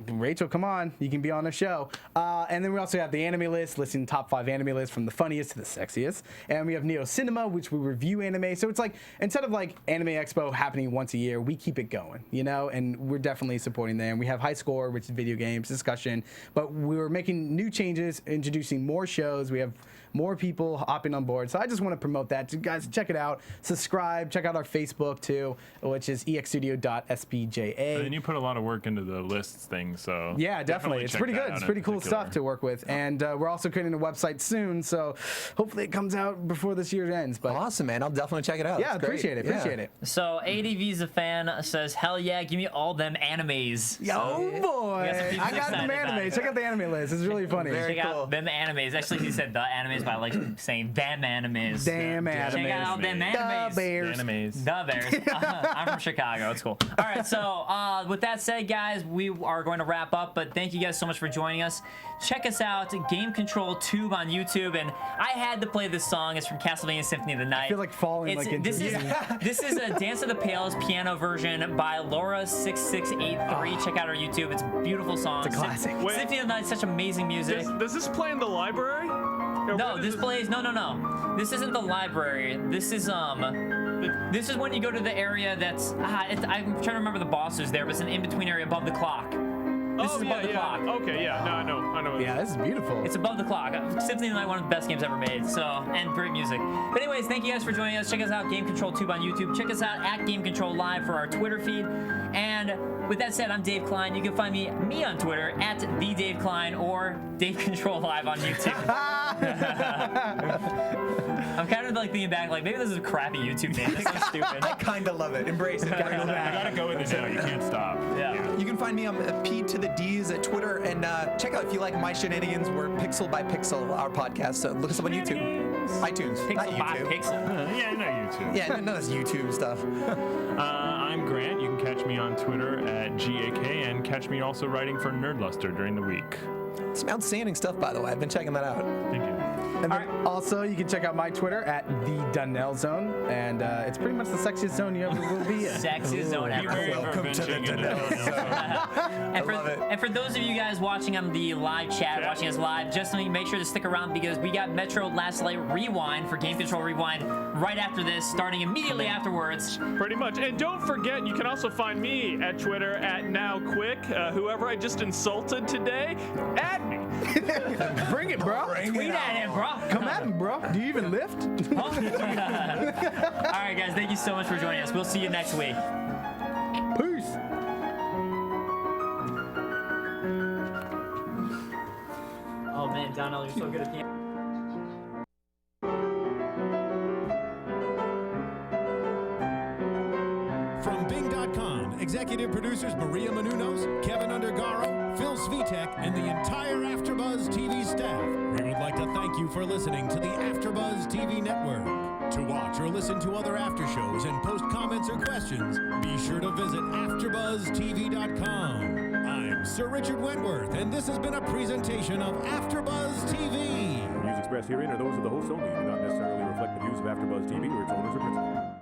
S5: Rachel, come on. You can be on the show. And then we also have the anime list, listing top 5 anime lists from the funniest to the sexiest. And we have Neo Cinema, which we review anime. So it's like, instead of like Anime Expo happening once a year, we keep it going, you know? And we're definitely supporting them. We have High Score, which is video games discussion. But we're making new changes, introducing more shows. We have more people hopping on board. So I just want to promote that. So guys, check it out. Subscribe. Check out our Facebook too, which is exstudio.spja.
S4: And you put a lot of work into the lists thing, so
S5: yeah, definitely. It's
S4: check
S5: pretty
S4: that
S5: good. It's
S4: out
S5: pretty
S4: in
S5: cool
S4: particular.
S5: stuff to work with. And we're also creating a website soon, so hopefully it comes out before this year ends. But
S6: Awesome, man. I'll definitely check it out.
S5: yeah,
S6: That's great.
S5: appreciate it.
S6: Yeah.
S5: Appreciate it.
S3: So ADV's a fan says, hell yeah, give me all them animes.
S5: Oh boy,
S3: got some people
S5: I got
S3: excited
S5: them
S3: about
S5: anime.
S3: it.
S5: Check out the anime list. It's really funny.
S6: Very
S3: Check
S6: cool.
S3: out them animes. Actually, he said the animes by like saying them animes.
S5: Damn
S3: Check
S5: anime.
S3: out them
S5: The
S3: animes.
S5: Bears.
S4: Animes.
S3: The Bears. I'm from Chicago. It's cool. All right, so with that said, guys, we are going to wrap up, but thank you guys so much for joining us. Check us out, Game Control Tube on YouTube, and I had to play this song. It's from Castlevania Symphony of the Night.
S5: I feel like falling like into
S3: this is
S5: it.
S3: this is a Dance of the Pales piano version by Laura6683. Check out our YouTube. It's a beautiful song.
S5: It's a classic.
S7: Wait.
S3: Symphony of the Night, such amazing music.
S7: Does this play in the library? Or
S3: No,
S7: what
S3: this
S7: is
S3: plays no. This isn't the library. This is This is when you go to the area that's I'm trying to remember the bosses there, but it's an in-between area above the clock. This is above the clock.
S7: Okay, yeah. No, I know.
S5: Yeah, this is beautiful.
S3: It's above the clock. Symphony of the Night, one of the best games ever made. So, and great music. But anyways, thank you guys for joining us. Check us out, Game Control Tube on YouTube. Check us out at Game Control Live for our Twitter feed. And with that said, I'm Dave Klein. You can find me on Twitter at the Dave Klein or Dave Control Live on YouTube. I'm kind of like thinking back, like maybe this is a crappy YouTube name. It's so stupid.
S6: I kind of love it. Embrace it.
S4: You gotta go with it now. You can't stop.
S3: Yeah.
S6: You can find me on P to the Dees at Twitter, and check out if you like my shenanigans. We're Pixel by Pixel, our podcast. So look us up on YouTube, iTunes, not
S3: Pixel by
S6: YouTube.
S3: Pixel.
S4: Yeah, no YouTube.
S6: Yeah, none of this YouTube stuff.
S4: I'm Grant. You can catch me on Twitter at GAK, and catch me also writing for Nerdluster during the week.
S6: Some outstanding stuff, by the way. I've been checking that out.
S4: Thank you.
S5: And then also, you can check out my Twitter at the Donell Zone, and it's pretty much the sexiest zone you ever will be in.
S3: Sexiest zone ever.
S6: Welcome to the
S3: And for those of you guys watching on the live chat, watching us live, just make sure to stick around because we got Metro Last Light Rewind for Game Control Rewind right after this, starting immediately afterwards.
S7: Pretty much. And don't forget, you can also find me at Twitter at NowQuick. Whoever I just insulted today, add me.
S5: Bring it, bro.
S3: Tweet at him, bro.
S5: Come at me, bro. Do you even lift?
S3: All right, guys, thank you so much for joining us. We'll see you next week.
S5: Peace.
S3: Oh man, Donell, you're so good at piano.
S1: From Bing.com, executive producers Maria Menounos, Kevin Undergaro, Phil Svitek, and the entire AfterBuzz TV staff, we would like to thank you for listening to the AfterBuzz TV network. To watch or listen to other after shows and post comments or questions, be sure to visit AfterBuzzTV.com. I'm Sir Richard Wentworth, and this has been a presentation of AfterBuzz TV.
S8: The views expressed herein are those of the hosts only and do not necessarily reflect the views of AfterBuzz TV or its owners or principals.